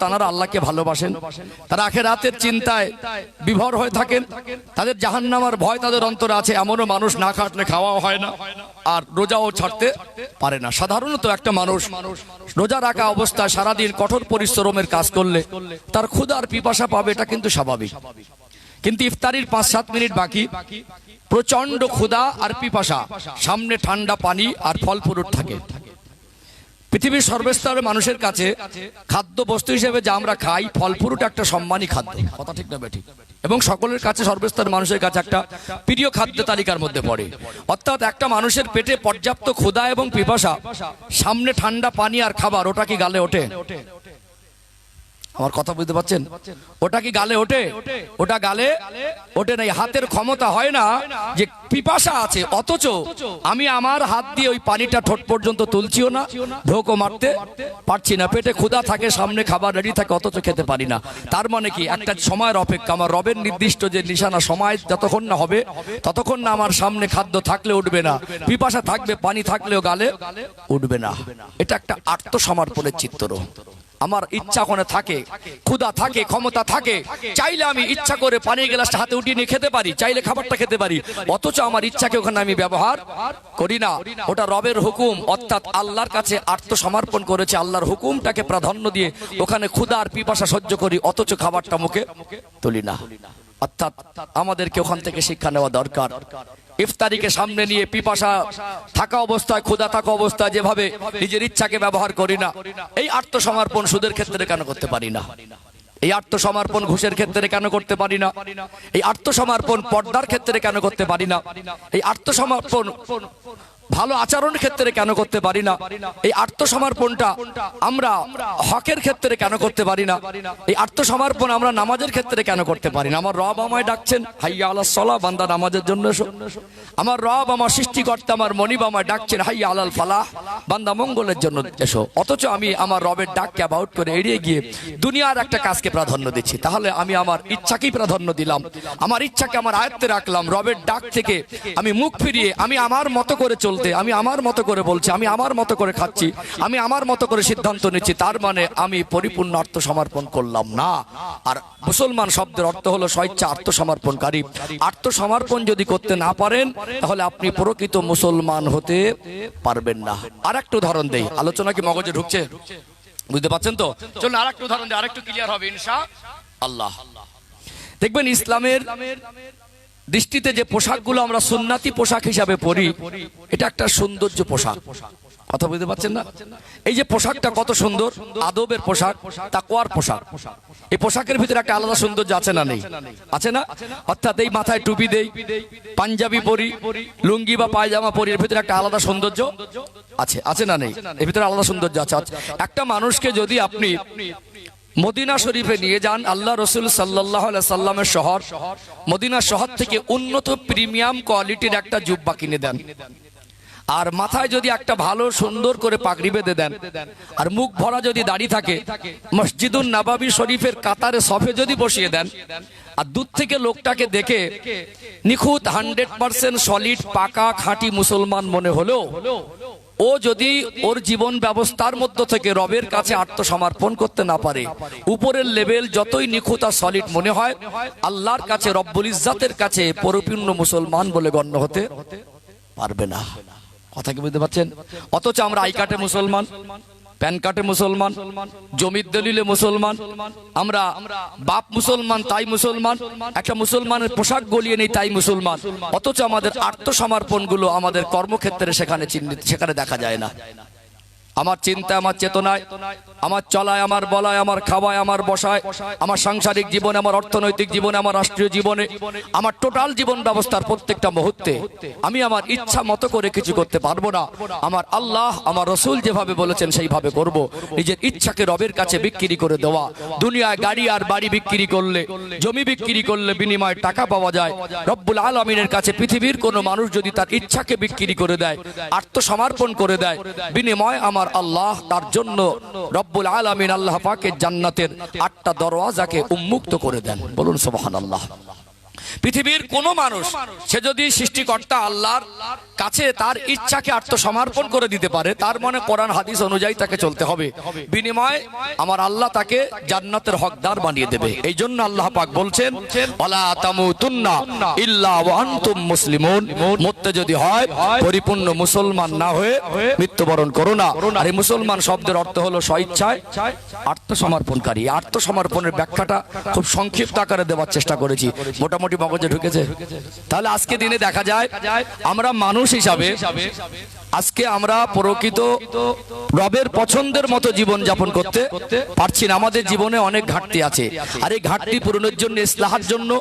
তারা আল্লাহকে ভালোবাসেন, তারা আখিরাতের চিন্তায় বিভোর হয়ে থাকেন, তাদের জাহান্নামের ভয় তাদের অন্তরে আছে। এমনও মানুষ না খাটলে খাওয়াও হয় না আর রোজাও ছাড়তে পারে না। সাধারণত একটা মানুষ রোজা রাখা অবস্থায় সারাদিন কঠোর পরিশ্রমের কাজ করলে তার ক্ষুধার পিপাসা পাবে, এটা কিন্তু স্বাভাবিক। কিন্তু ইফতারির 5-7 মিনিট বাকি, প্রচন্ড ক্ষুধা আর পিপাসা, সামনে ঠান্ডা পানি আর ফল ফ্রুট থাকে। পৃথিবীর সর্বস্তরের মানুষের কাছে খাদ্য বস্তু হিসেবে যা আমরা খাই, ফল ফ্রুট একটা সম্মানী খাদ্য, কথা ঠিক না বেঠিক? এবং সকলের কাছে, সর্বস্তরের মানুষের কাছে একটা প্রিয় খাদ্য তালিকার মধ্যে পড়ে। অর্থাৎ একটা মানুষের পেটে পর্যাপ্ত ক্ষুধা এবং পিপাসা, সামনে ঠান্ডা পানি আর খাবার, ওটা কি গালে ওঠে? আমার কথা বুঝতে পারছেন? ওটা কি গালে ওঠে? ওটা গালে ওঠে নাই। হাতের ক্ষমতা হয় না যে পিপাসা আছে, অথচ আমি আমার হাত দিয়ে ওই পানিটা ঠোঁট পর্যন্ত তুলছিও না, ঢোকও মারতে পারছি না। পেটে ক্ষুধা থাকে, সামনে খাবার রেডি থাকে, অথচ খেতে পারি না। তার মানে কি? একটা সময়ের অপেক্ষা, আমার রবের নির্দিষ্ট যে নিশানা, সময় যতক্ষণ না হবে ততক্ষণ না আমার সামনে খাদ্য থাকলে উঠবে না, পিপাসা থাকবে, পানি থাকলেও গালে উঠবে না। এটা একটা আত্মসমর্পণের চিত্র। আমার ইচ্ছা ওখানে থাকে, ক্ষুধা থাকে, ক্ষমতা থাকে, চাইলে আমি ইচ্ছা করে পানির গ্লাসটা হাতে উঠিয়ে নিয়ে খেতে পারি, চাইলে খাবারটা খেতে পারি, অথচ আমার ইচ্ছাকে ওখানে আমি ব্যবহার করি না। ওটা রবের হুকুম, অর্থাৎ আল্লাহর কাছে আত্মসমর্পণ করেছে, আল্লাহর হুকুমটাকে প্রাধান্য দিয়ে ওখানে ক্ষুধা আর পিপাসা সহ্য করি, অথচ খাবারটা মুখে তুলি না। অর্থাৎ আমাদেরকে ওখান থেকে শিক্ষা নেওয়া দরকার। ইফতারিকে সামনে নিয়ে পিপাসা থাকা অবস্থায়, ক্ষুধা থাকা অবস্থায় যেভাবে নিজের ইচ্ছাকে ব্যবহার করি না, এই আত্মসমর্পণ সুদের ক্ষেত্রে কেন করতে পারি না? এই আত্মসমর্পণ ঘুষের ক্ষেত্রে কেন করতে পারি না? এই আত্মসমর্পণ পর্দার ক্ষেত্রে কেন করতে পারি না? এই আত্মসমর্পণ ভালো আচরণের ক্ষেত্রে কেন করতে পারি না? এই আত্মসমর্পণটা আমরা হকের ক্ষেত্রে কেন করতে পারি না? এই আত্মসমর্পণ আমরা নামাজের ক্ষেত্রে কেন করতে পারি না? আমার রব আমায় ডাকছেন, হাইয়া আলাস সালাহ, বান্দা নামাজের জন্য এসো। আমার রব, আমার সৃষ্টিকর্তা, আমার মনিব আমায় ডাকছেন, হাইয়া আলাল ফালাহ, বান্দা মঙ্গলের জন্য এসো। অথচ আমি আমার রবের ডাককে অ্যাবাউট করে এড়িয়ে গিয়ে দুনিয়ার একটা কাজকে প্রাধান্য দিচ্ছি। তাহলে আমি আমার ইচ্ছাকেই প্রাধান্য দিলাম, আমার ইচ্ছাকে আমার আয়ত্তে রাখলাম। রবের ডাক থেকে আমি মুখ ফিরিয়ে আমি আমার মতো করে চলতে, আমি আমার মতো করে বলছি, আমি আমার মতো করে খাচ্ছি, আমি আমার মতো করে সিদ্ধান্ত নিচ্ছি, তার মানে আমি পরিপূর্ণ আত্মসমর্পণ করলাম না। আর মুসলমান শব্দের অর্থ হলো স্বেচ্ছা আত্মসমর্পণকারী। আত্মসমর্পণ যদি করতে না পারেন তাহলে আপনি প্রকৃত মুসলমান হতে পারবেন না। আর একটা উদাহরণ দেই, আলোচনা কি মগজে ঢুকছে? বুঝতে পারছেন তো? চলুন আর একটা উদাহরণ দিই, আর একটু ক্লিয়ার হবে ইনশাআল্লাহ। দেখবেন ইসলামের দৃষ্টিতে যে পোশাকগুলো আমরা সুন্নাতি পোশাক হিসাবে পরি, এটা একটা সৌন্দর্য পোশাক, কথা বুঝতে পারছেন না? এই যে পোশাকটা কত সুন্দর, আদবের পোশাক, তাকওয়ার পোশাক। এই পোশাকের ভিতরে একটা আলাদা সৌন্দর্য আছে না নেই? আছে না? অর্থাৎ এই মাথায় টুপি দেই, পাঞ্জাবি পরি, লুঙ্গি বা পায়জামা পরি, এর ভিতরে একটা আলাদা সৌন্দর্য আছে, আছে না নেই? এর ভিতরে আলাদা সৌন্দর্য আছে। একটা মানুষকে যদি আপনি মদিনা শরীফে নিয়ে যান, আল্লাহ রসুল সাল্লাল্লাহু আলাইহি সাল্লামের শহর, মদিনা শহর থেকে উন্নত প্রিমিয়াম কোয়ালিটির একটা জুব্বা কিনে দেন, আর মাথায় যদি একটা ভালো সুন্দর করে পাগড়ি বেঁধে দেন, আর মুখ ভরা যদি দাড়ি থাকে, মসজিদুন নববী শরীফের কাতারে সফে যদি বসিয়ে দেন, আর দূর থেকে লোকটাকে দেখে নিখুঁত 100% সলিড পাকা খাঁটি মুসলমান মনে হলেও ও যদি ওর জীবন ব্যবস্থার মধ্য থেকে রবের কাছে আত্মসমর্পণ করতে না পারে, উপরের লেভেল যতই নিখুঁত আর সলিড মনে হয়, আল্লাহর কাছে, রব্বুল ইজ্জাতের কাছে পরিপূর্ণ মুসলমান বলে গণ্য হতে পারবে না। কথা কি বুঝতে পারছেন? অথচ আমরা আই কার্ডে মুসলমান, প্যান কার্ডে মুসলমান, জমির দলিলে মুসলমান, আমরা বাপ মুসলমান তাই মুসলমান, একটা মুসলমানের পোশাক গলিয়ে নেই তাই মুসলমান, অথচ আমাদের আত্মসমর্পণ গুলো আমাদের কর্মক্ষেত্রে সেখানে দেখা যায় না। আমার চিন্তা, আমার চেতনায়, আমার চলায়, আমার বলায়, আমার খাওয়ায়, আমার বসায়, আমার সাংসারিক জীবনে, আমার অর্থনৈতিক জীবনে, আমার রাষ্ট্রীয় জীবনে, আমার টোটাল জীবন ব্যবস্থার প্রত্যেকটা মুহূর্তে আমি আমার ইচ্ছা মতো করে কিছু করতে পারবো না। আমার আল্লাহ, আমার রসুল যেভাবে বলেছেন সেইভাবে করব। নিজের ইচ্ছাকে রবের কাছে বিক্রি করে দেওয়া। দুনিয়ায় গাড়ি আর বাড়ি বিক্রি করলে, জমি বিক্রি করলে বিনিময়ে টাকা পাওয়া যায়। রব্বুল আলামিনের কাছে পৃথিবীর কোনো মানুষ যদি তার ইচ্ছাকে বিক্রি করে দেয়, আত্মসমর্পণ করে দেয়, বিনিময় আমার আল্লাহ তার জন্য রব্বুল আলামিন আল্লাহ পাকের জান্নাতের 8টা দরওয়াজাকে উন্মুক্ত করে দেন। বলুন সুবহানাল্লাহ। পৃথিবীর কোন মানুষ সে যদি সৃষ্টিকর্তা আল্লাহর কাছে তার ইচ্ছাকে আত্মসমর্পণ করে দিতে পারে, তার মনে কোরআন হাদিস অনুযায়ী তাকে চলতে হবে, বিনিময়ে আমার আল্লাহ তাকে জান্নাতের হকদার বানিয়ে দেবে। এই জন্য আল্লাহ পাক বলছেন, ওয়ালা তামুতুন্না ইল্লা ওয়া আনতুম মুসলিমুন, মরতে যদি হয় পরিপূর্ণ মুসলমান না হয়ে মৃত্যুবরণ করো না। আর এই মুসলমান শব্দের অর্থ হলো স্বইচ্ছায় আত্মসমর্পণকারী। আত্মসমর্পণের ব্যাখ্যাটা খুব সংক্ষিপ্ত আকারে দেওয়ার চেষ্টা করেছি, মোটামুটি মগজে ঢুকেছে। তাহলে আজকে দিনে দেখা যায় আমরা মানুষ হিসাবে আজকে আমরা প্রকৃত রবের পছন্দের মতো জীবন যাপন করতে পারছি না। আমাদের জীবনে অনেক ঘাটতি আছে, আর এই ঘাটতি পূরণের জন্য, ইসলাহের জন্য,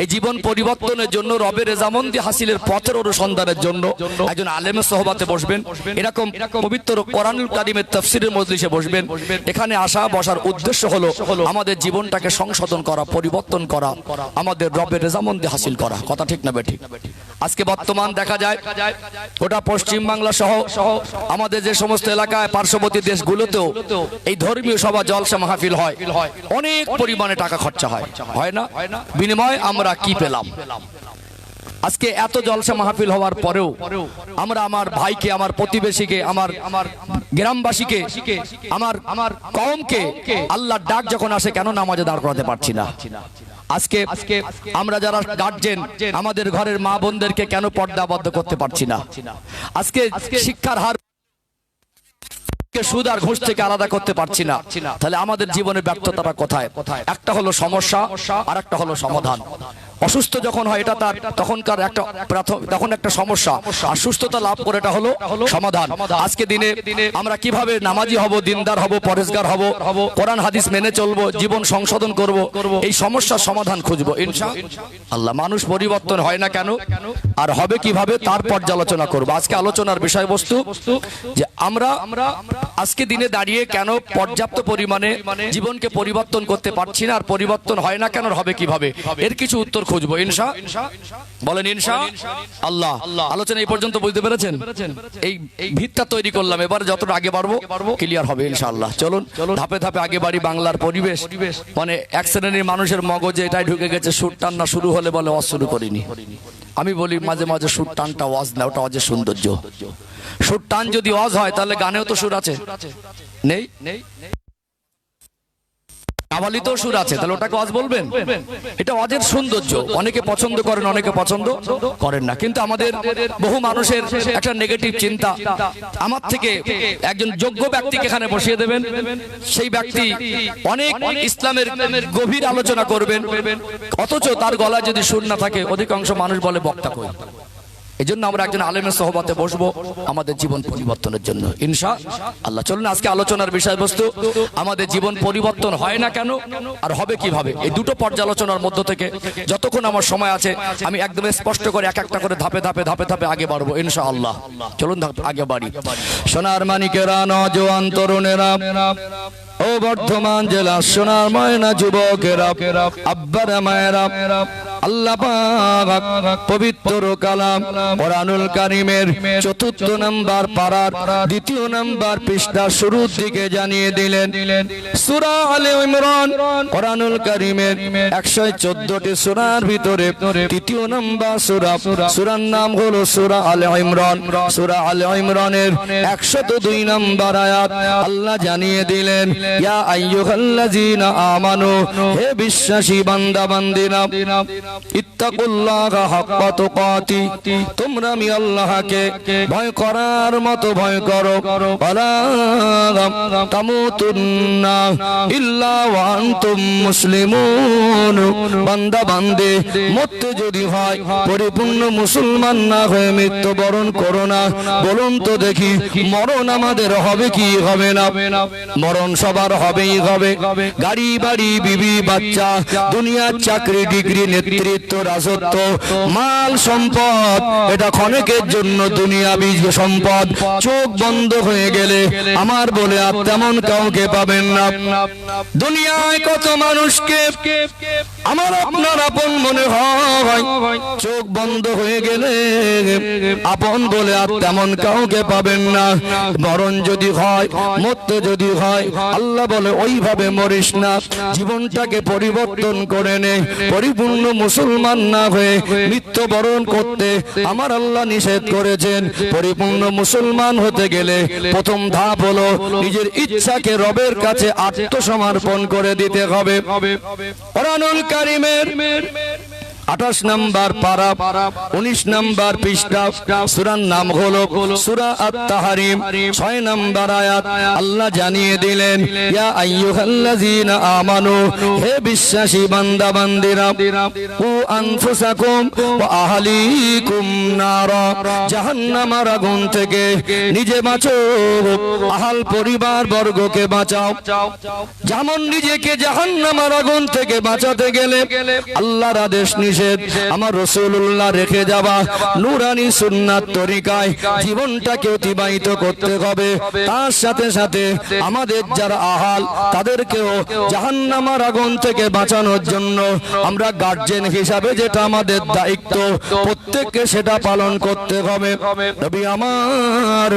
এই জীবন পরিবর্তনের জন্য, রবের রেজামন্দি হাসিলের পথের অনুসন্ধানের জন্য একজন আলেমের সোহবাতে বসবেন, এরকম পবিত্র কোরআনুল কারীমের তাফসীরের মজলিসে বসবেন। এখানে আসা বসার উদ্দেশ্য হলো আমাদের জীবনটাকে সংশোধন করা, পরিবর্তন করা, আমাদের রবের রেজামন্দি হাসিল করা। কথা ঠিক না বেঠিক? আজকে বর্তমান দেখা যায় গোটা পশ্চিম বাংলা সহ আমাদের যে সমস্ত এলাকায় পার্শ্ববর্তী দেশগুলোতেও এই ধর্মীয় সভা, জলসা, মাহফিল হয়, অনেক পরিমাণে টাকা খরচা হয় না? বিনিময়ে আমরা কি পেলাম? আজকে এত জলসা মাহফিল হওয়ার পরেও আমরা আমার ভাইকে, আমার প্রতিবেশীকে, আমার গ্রামবাসীকে, আমার কওমকে আল্লাহর ডাক যখন আসে কেন নামাজে দাঁড় করাতে পারছি না? আজকে আমরা যারা গার্জেন, আমাদের ঘরের মা বোনদেরকে কেন পর্দাবদ্ধ করতে পারছি না? আজকে শিক্ষার হার সুদ আর ঘুষ থেকে আলাদা করতে পারছি না। তাহলে আমাদের জীবনের ব্যর্থতাটা কোথায়? একটা হলো সমস্যা, আর একটা হলো সমাধান। অসুস্থ যখন হয় এটা তার তখনকার তখন একটা সমস্যা, আর সুস্থতা লাভ করে এটা হলো সমাধান। আজকে দিনে আমরা কিভাবে নামাজি হব, দিনদার হব, পরেজগার হব, কোরআন হাদিস মেনে চলবো, জীবন সংশোধন করব, এই সমস্যার সমাধান খুঁজবো ইনশাআল্লাহ। মানুষ পরিবর্তন হয় না কেন, আর হবে কিভাবে, তার পর্যালোচনা করবো। আজকে আলোচনার বিষয়বস্তু যে আমরা আজকে দিনে দাঁড়িয়ে কেন পর্যাপ্ত পরিমাণে জীবনকে পরিবর্তন করতে পারছি না, আর পরিবর্তন হয় না কেন, হবে কিভাবে, এর কিছু উত্তর খুঁজবো ইনশাআল্লাহ। বলেন ইনশাআল্লাহ। আলোচনা এই পর্যন্ত বুঝতে পেরেছেন? এই ভিতটা তৈরি করলাম, এবার যতটা আগে বাড়বো ক্লিয়ার হবে ইনশাআল্লাহ। চলুন ধাপে ধাপে আগে বাড়ি। বাংলার পরিবেশ মানে এক শ্রেণীর মানুষের মগজে এটাই ঢুকে গেছে, সুর টান না শুরু হলে বলে ওয়াজ শুরু করিনি। আমি বলি মাঝে মাঝে সুর টানটা ওয়াজ না, ওটা ওয়াজের সৌন্দর্য। সুর টান যদি ওয়াজ হয় তাহলে গানেও তো সুর আছে, নেই? কাওয়ালিতেও সুর আছে, তাহলে ওটাকে ওয়াজ বলবেন? এটা ওয়াজের সৌন্দর্য। অনেকে পছন্দ করেন, অনেকে পছন্দ করেন না, কিন্তু আমাদের বহু মানুষের একটা নেগেটিভ চিন্তা, আমার থেকে একজন যোগ্য ব্যক্তিকে এখানে বসিয়ে দেবেন, সেই ব্যক্তি অনেক ইসলামের গভীর আলোচনা করবেন, অথচ তার গলায় যদি সুর না থাকে অধিকাংশ মানুষ বলে বক্তা কই। এই জন্য আমরা একজন আলেমের সোহবতে বসবো আমাদের জীবন পরিবর্তনের জন্য ইনশাআল্লাহ। চলুন আজকে আলোচনার বিষয়বস্তু আমাদের জীবন পরিবর্তন হয় না কেন, আর হবে কিভাবে, এই দুটো পর্যালোচনার মধ্য থেকে যতক্ষণ আমার সময় আছে আমি একদম স্পষ্ট করে এক একটা করে ধাপে ধাপে আগে বাড়বো ইনশাআল্লাহ। চলুন আগে বাড়ি। সোনার মানিকেরা, নওজোয়ান তরুণেরা, ও বর্ধমান জেলা সোনার ময়না যুবকেরা, আব্বারা মায়েরা, আল্লাহ পাক পবিত্র কালাম কোরআনুল কারীমের ৪র্থ নাম্বার পারার ২য় নাম্বার পৃষ্ঠা শুরুর দিকে জানিয়ে দিলেন সূরা আলে ইমরান কোরআনুল কারীমের ১১৪টি সূরার ভিতরে ৩য় নাম্বার সূরা, সূরার নাম হলো সূরা আলে ইমরান। সূরা আলে ইমরানের ১০২ নাম্বার আয়াত আল্লাহ জানিয়ে দিলেন, ইয়া আইয়ুহাল্লাযীনা আমানু, হে বিশ্বাসী বান্দা বান্দিরা, ইত্তাকুল্লাহা হাক্কা তুকাতি, তোমরা আমি আল্লাহকে ভয় করার মতো ভয় করো, ওয়ালা তামুতুন্না ইল্লা ওয়া আনতুম মুসলিমুন। বান্দা বান্দে মরতে যদি হয় পরিপূর্ণ মুসলমান না হয়ে মৃত্যুবরণ করো না। বলুন তো দেখি, মরণ আমাদের হবে কি হবে না? মরণ সবার হবেই হবে। গাড়ি বাড়ি, বিবি বাচ্চা, দুনিয়ার চাকরি, ডিগ্রি, নেতৃত্ব, রাজত্ব, মাল সম্পদ, এটা ক্ষণিকের জন্য দুনিয়াবি সম্পদ। চোখ বন্ধ হয়ে গেলে আমার বলে আর তেমন কাউকে পাবেন না। দুনিয়ায় কত মানুষকে আমার আপনার আপন মনে হয়, চোখ বন্ধ হয়ে গেলে আপন বলে আর তেমন কাউকে পাবেন না। মরণ যদি হয়, মরতে যদি হয়, আল্লাহ বলে ওইভাবে মরিস না, জীবনটাকে পরিবর্তন করে নে, পরিপূর্ণ মুসলমান না হয়ে মৃত্যুবরণ করতে আমার আল্লাহ নিষেধ করেছেন। পরিপূর্ণ মুসলমান হতে গেলে প্রথম ধাপ হলো নিজের ইচ্ছাকে রবের কাছে আত্মসমর্পণ করে দিতে হবে। কোরআনুল কারীমের 28 নম্বর পারা 19 নম্বর পৃষ্ঠা, সূরার নাম হলো সূরা আত-তাহরিম, 6 নম্বর আয়াত। আল্লাহ জানিয়ে দিলেন, ইয়া আইয়ুহাল্লাযীনা আমানু, হে বিশ্বাসী বান্দা বান্দিরা, কু আনফুসাকুম ওয়া আহলিকুম নারা, জাহান্নামের আগুন থেকে নিজে বাঁচো, আহল পরিবার বর্গকে বাঁচাও। যেমন নিজেকে জাহান্নামের আগুন থেকে বাঁচাতে গেলে আল্লাহর আদেশ আমার রাসূলুল্লাহ রেখে যাওয়া নূরানি সুন্নাত তরিকায় জীবনটাকে অতিবাহিত করতে হবে। তার সাথে সাথে আমাদের যারা আহাল তাদেরকেও জাহান্নামের আগুন থেকে বাঁচানোর জন্য আমরা গার্জিয়ান হিসাবে যেটা আমাদের দায়িত্ব, প্রত্যেককে সেটা পালন করতে হবে। নবী আমার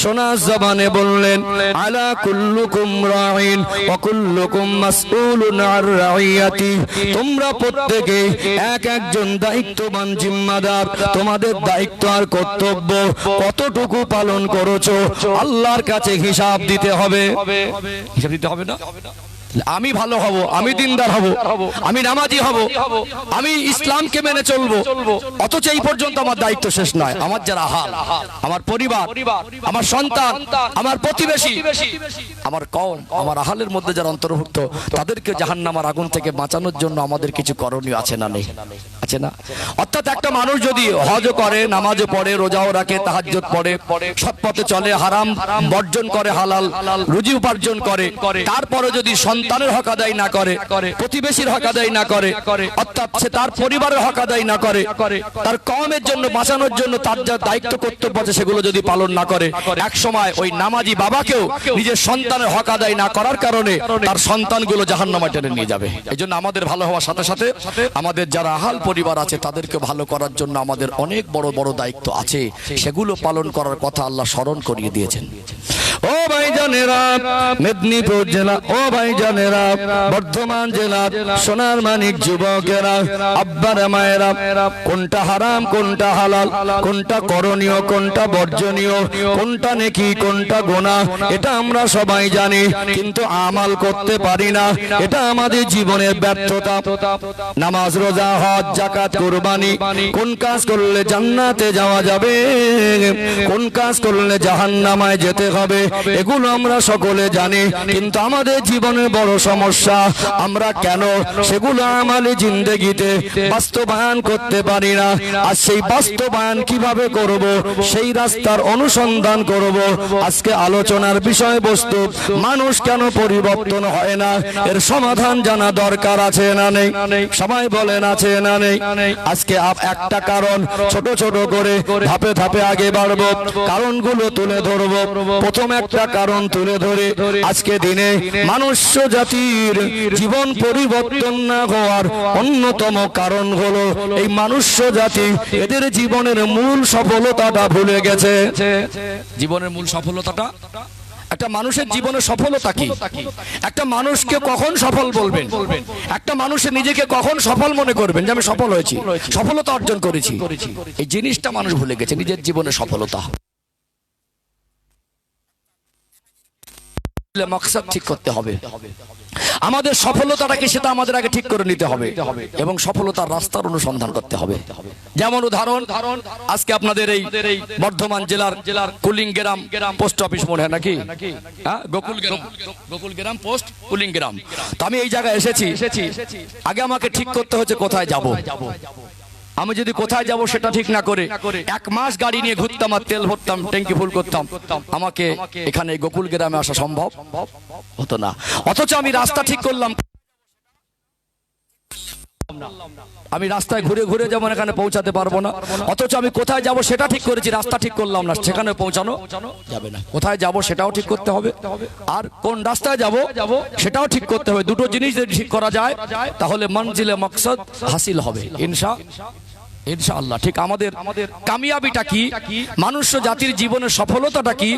সোনার জবানে বললেন, আলা কুল্লুকুম রাঈন ওয়া কুল্লুকুম মাসউলুন আন রাইয়াতি, তোমরা প্রত্যেকে এক একজন দায়িত্ববান জিম্মাদার। তোমাদের দায়িত্ব আর কর্তব্য কতটুকু পালন করেছো আল্লাহর কাছে হিসাব দিতে হবে। হিসাব দিতে হবে না? আমি ভালো হব, আমি দিনদার হব, আমি নামাজি হব, আমি ইসলামকে মেনে চলবো, অথচ এই পর্যন্ত আমার দায়িত্ব শেষ নয়। আমার যারা আহাল, আমার পরিবার, আমার সন্তান, আমার প্রতিবেশী, আমার কওম, আমার আহালের মধ্যে যারা অন্তর্ভুক্ত, তাদেরকে জাহান্নামের আগুন থেকে বাঁচানোর জন্য আমাদের কিছু করণীয় আছে না? নেই? আছে না? অর্থাৎ একটা মানুষ যদি হজ করে, নামাজও পড়ে, রোজাও রাখে, তাহাজ্জুদ পড়ে, সৎ পথে চলে, হারাম বর্জন করে, হালাল রুজি উপার্জন করে, তারপরে যদি সন্তানের হক আদায় না করে, প্রতিবেশীর হক আদায় না করে, অর্থাৎ সে তার পরিবারের হক আদায় না করে, তার কওমের জন্য বাঁচানোর জন্য তার যা দায়িত্ব কর্তব্য আছে সেগুলো যদি পালন না করে, এক সময় ওই নামাজি বাবাকেও নিজের সন্তানের হক আদায় না করার কারণে তার সন্তানগুলো জাহান্নামে টেনে নিয়ে যাবে। এই জন্য আমাদের ভালো হওয়ার সাথে সাথে আমাদের যারা আহাল পরিবার আছে তাদেরকে ভালো করার জন্য আমাদের অনেক বড় বড় দায়িত্ব আছে, সেগুলো পালন করার কথা আল্লাহ স্মরণ করিয়ে দিয়েছেন। ও ভাইজানেরা, মেদিনীপুর জেলা, ও ভাইজানেরা, বর্ধমান জেলা, সোনার মানিক যুবকেরা, আব্বারা মায়েরা, কোনটা হারাম কোনটা হালাল, কোনটা করণীয় কোনটা বর্জনীয়, কোনটা নেকি কোনটা গুনাহ, এটা আমরা সবাই জানি, কিন্তু আমাল করতে পারি না। এটা আমাদের জীবনের ব্যর্থতা। নামাজ, রোজা, হজ, যাকাত, কুরবানি, কোন কাজ করলে জান্নাতে যাওয়া যাবে, কোন কাজ করলে জাহান্নামায় যেতে হবে, এগুলো আমরা সকলে জানি, কিন্তু আমাদের জীবনে বড় সমস্যা, আমরা কেন সেগুলো আমাদের জিন্দেগিতে বাস্তবায়ন করতে পারি না। আর সেই বাস্তবায়ন কিভাবে করব, সেই রাস্তার অনুসন্ধান করব। আজকে আলোচনার বিষয়বস্তু, মানুষ কেন পরিবর্তন হয় না, এর সমাধান জানা দরকার আছে না নেই? সবাই বলেন আছে না নেই? আজকে একটা কারণ ছোট ছোট করে ধাপে ধাপে আগে বাড়বো, কারণগুলো তুলে ধরবো। প্রথম একটা কারণ তুলে ধরে আজকে দিনে মনুষ্য জাতির জীবন পরিবর্তন না হওয়ার অন্যতম কারণ হলো এই মনুষ্য জাতি এদের জীবনের মূল সফলতাটা ভুলে গেছে। জীবনের মূল সফলতাটা, একটা মানুষের জীবনের সফলতা কি? একটা মানুষকে কখন সফল বলবেন? একটা মানুষের নিজেকে কখন সফল মনে করবেন যে আমি সফল হয়েছি, সফলতা অর্জন করেছি? এই জিনিসটা মানুষ ভুলে গেছে, নিজের জীবনের সফলতা। মকসদ ঠিক করতে হবে, আমাদের সফলতাটা কি সেটা আমাদের আগে ঠিক করে নিতে হবে এবং সফলতার রাস্তার অনুসন্ধান করতে হবে। যেমন উদাহরণ, আজকে আপনাদের এই বর্ধমান জেলার কুলিংগ্রাম পোস্ট অফিস মনে হয় নাকি, গোকুলগ্রাম পোস্ট কুলিংগ্রাম। তো আমি এই জায়গায় এসেছি, আগে আমাকে ঠিক করতে হচ্ছে কোথায় যাব। আমি যদি কোথায় যাব সেটা ঠিক না করে 1 মাস গাড়ি নিয়ে ঘুরতাম আর তেল ভরতাম, ট্যাঙ্কি ফুল করতাম, আমাকে এখানে গোকুল গ্রামে আসা সম্ভব হতো না। অথচ আমি রাস্তা ঠিক করলাম, আমি রাস্তায় ঘুরে ঘুরে যেমন এখানে পৌঁছাতে পারবো না, অথচ আমি কোথায় যাব সেটা ঠিক করেছি, রাস্তা ঠিক করলাম না, সেখানে পৌঁছানো যাবে না। কোথায় যাব সেটাও ঠিক করতে হবে, আর কোন রাস্তায় যাব সেটাও ঠিক করতে হবে। দুটো জিনিস যদি ঠিক করা যায় তাহলে মঞ্জিলে মকসদ হাসিল হবে ইনশাআল্লাহ। ইনশাআল্লাহ। ঠিক আমাদের কামিয়াবিটা কি, মানুষ্য জাতির জীবনের সফলতাটা কি,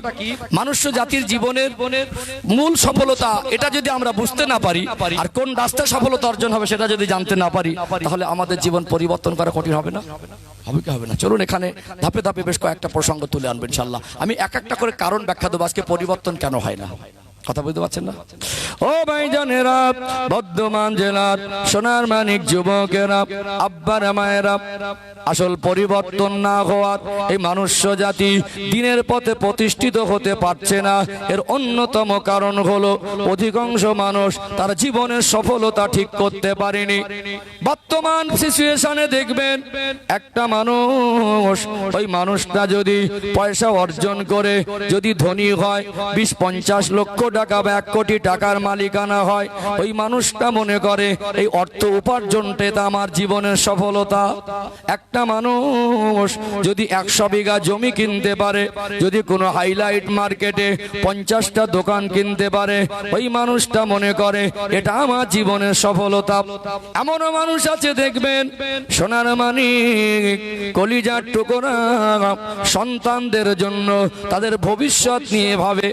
মানুষ্য জাতির জীবনের মূল সফলতা, এটা যদি আমরা বুঝতে না পারি আর কোন রাস্তায় সফলতা অর্জন হবে সেটা যদি জানতে না পারি, তাহলে আমাদের জীবন পরিবর্তন করা কঠিন হবে না? হবে কি হবে না? চলুন এখানে ধাপে ধাপে বেশ কয়েকটা প্রসঙ্গ তুলে আনবেন ইনশাআল্লাহ। আমি এক একটা করে কারণ ব্যাখ্যা দেবো আজকে পরিবর্তন কেন হয় না। কথা বুঝতে পারছেন না? ও ভাইজানেরা, বর্ধমান জেলার সোনার মানিক যুবকেরা, আব্বারা মায়েরা, আসল পরিবর্তন না হওয়ার এই মানুষ্য জাতি দিনের পথে প্রতিষ্ঠিত হতে পারছে না, এর অন্যতম কারণ হলো অধিকাংশ মানুষ তার জীবনের সফলতা ঠিক করতে পারেনি। বর্তমান সিচুয়েশনে দেখবেন একটা মানুষ, ওই মানুষটা যদি পয়সা অর্জন করে যদি ধনী হয়, 20-50 লক্ষ টাকা বা 1 কোটি টাকার মালিকানা হয়, ওই মানুষটা মনে করে এই অর্থ উপার্জনটা আমার জীবনের সফলতা। একটা মানুষ যদি 100 বিঘা জমি কিনতে পারে, যদি কোনো হাইলাইট মার্কেটে 50টা দোকান কিনতে পারে, ওই মানুষটা মনে করে এটা আমার জীবনের সফলতা। এমনও মানুষ আছে দেখবেন, সোনার মানিক কলিজার টুকরা সন্তানদের জন্য তাদের ভবিষ্যৎ নিয়ে ভাবে,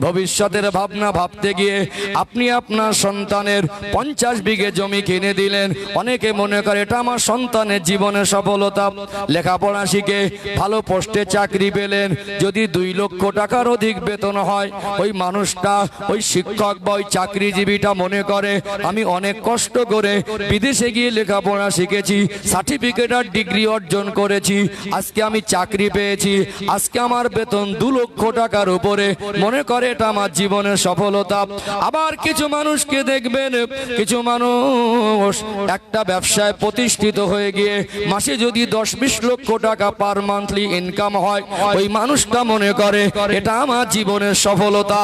ভবিষ্যতের ভাবনা ভাবতে গিয়ে আপনি আপনার সন্তানের 50 বিঘে জমি কিনে দিলেন, অনেকে মনে করে এটা আমার সন্তানের জীবনের সফলতা। লেখাপড়া শিখে ভালো পোস্টে চাকরি পেলেন, যদি 2 লক্ষ টাকার অধিক বেতন হয়, ওই মানুষটা, ওই শিক্ষক বা ওই চাকরিজীবীটা মনে করে আমি অনেক কষ্ট করে বিদেশে গিয়ে লেখাপড়া শিখেছি, সার্টিফিকেট আর ডিগ্রি অর্জন করেছি, আজকে আমি চাকরি পেয়েছি, আজকে আমার বেতন 2 লক্ষ টাকার উপরে, মনে করে এটা আমার জীবনের সফলতা। আবার কিছু মানুষকে দেখবেন, কিছু মানুষ একটা ব্যবসায় প্রতিষ্ঠিত হয়ে গিয়ে মাসে যদি 10-20 লক্ষ টাকা পার মান্থলি ইনকাম হয়, ওই মানুষটা মনে করে এটা আমার জীবনের সফলতা।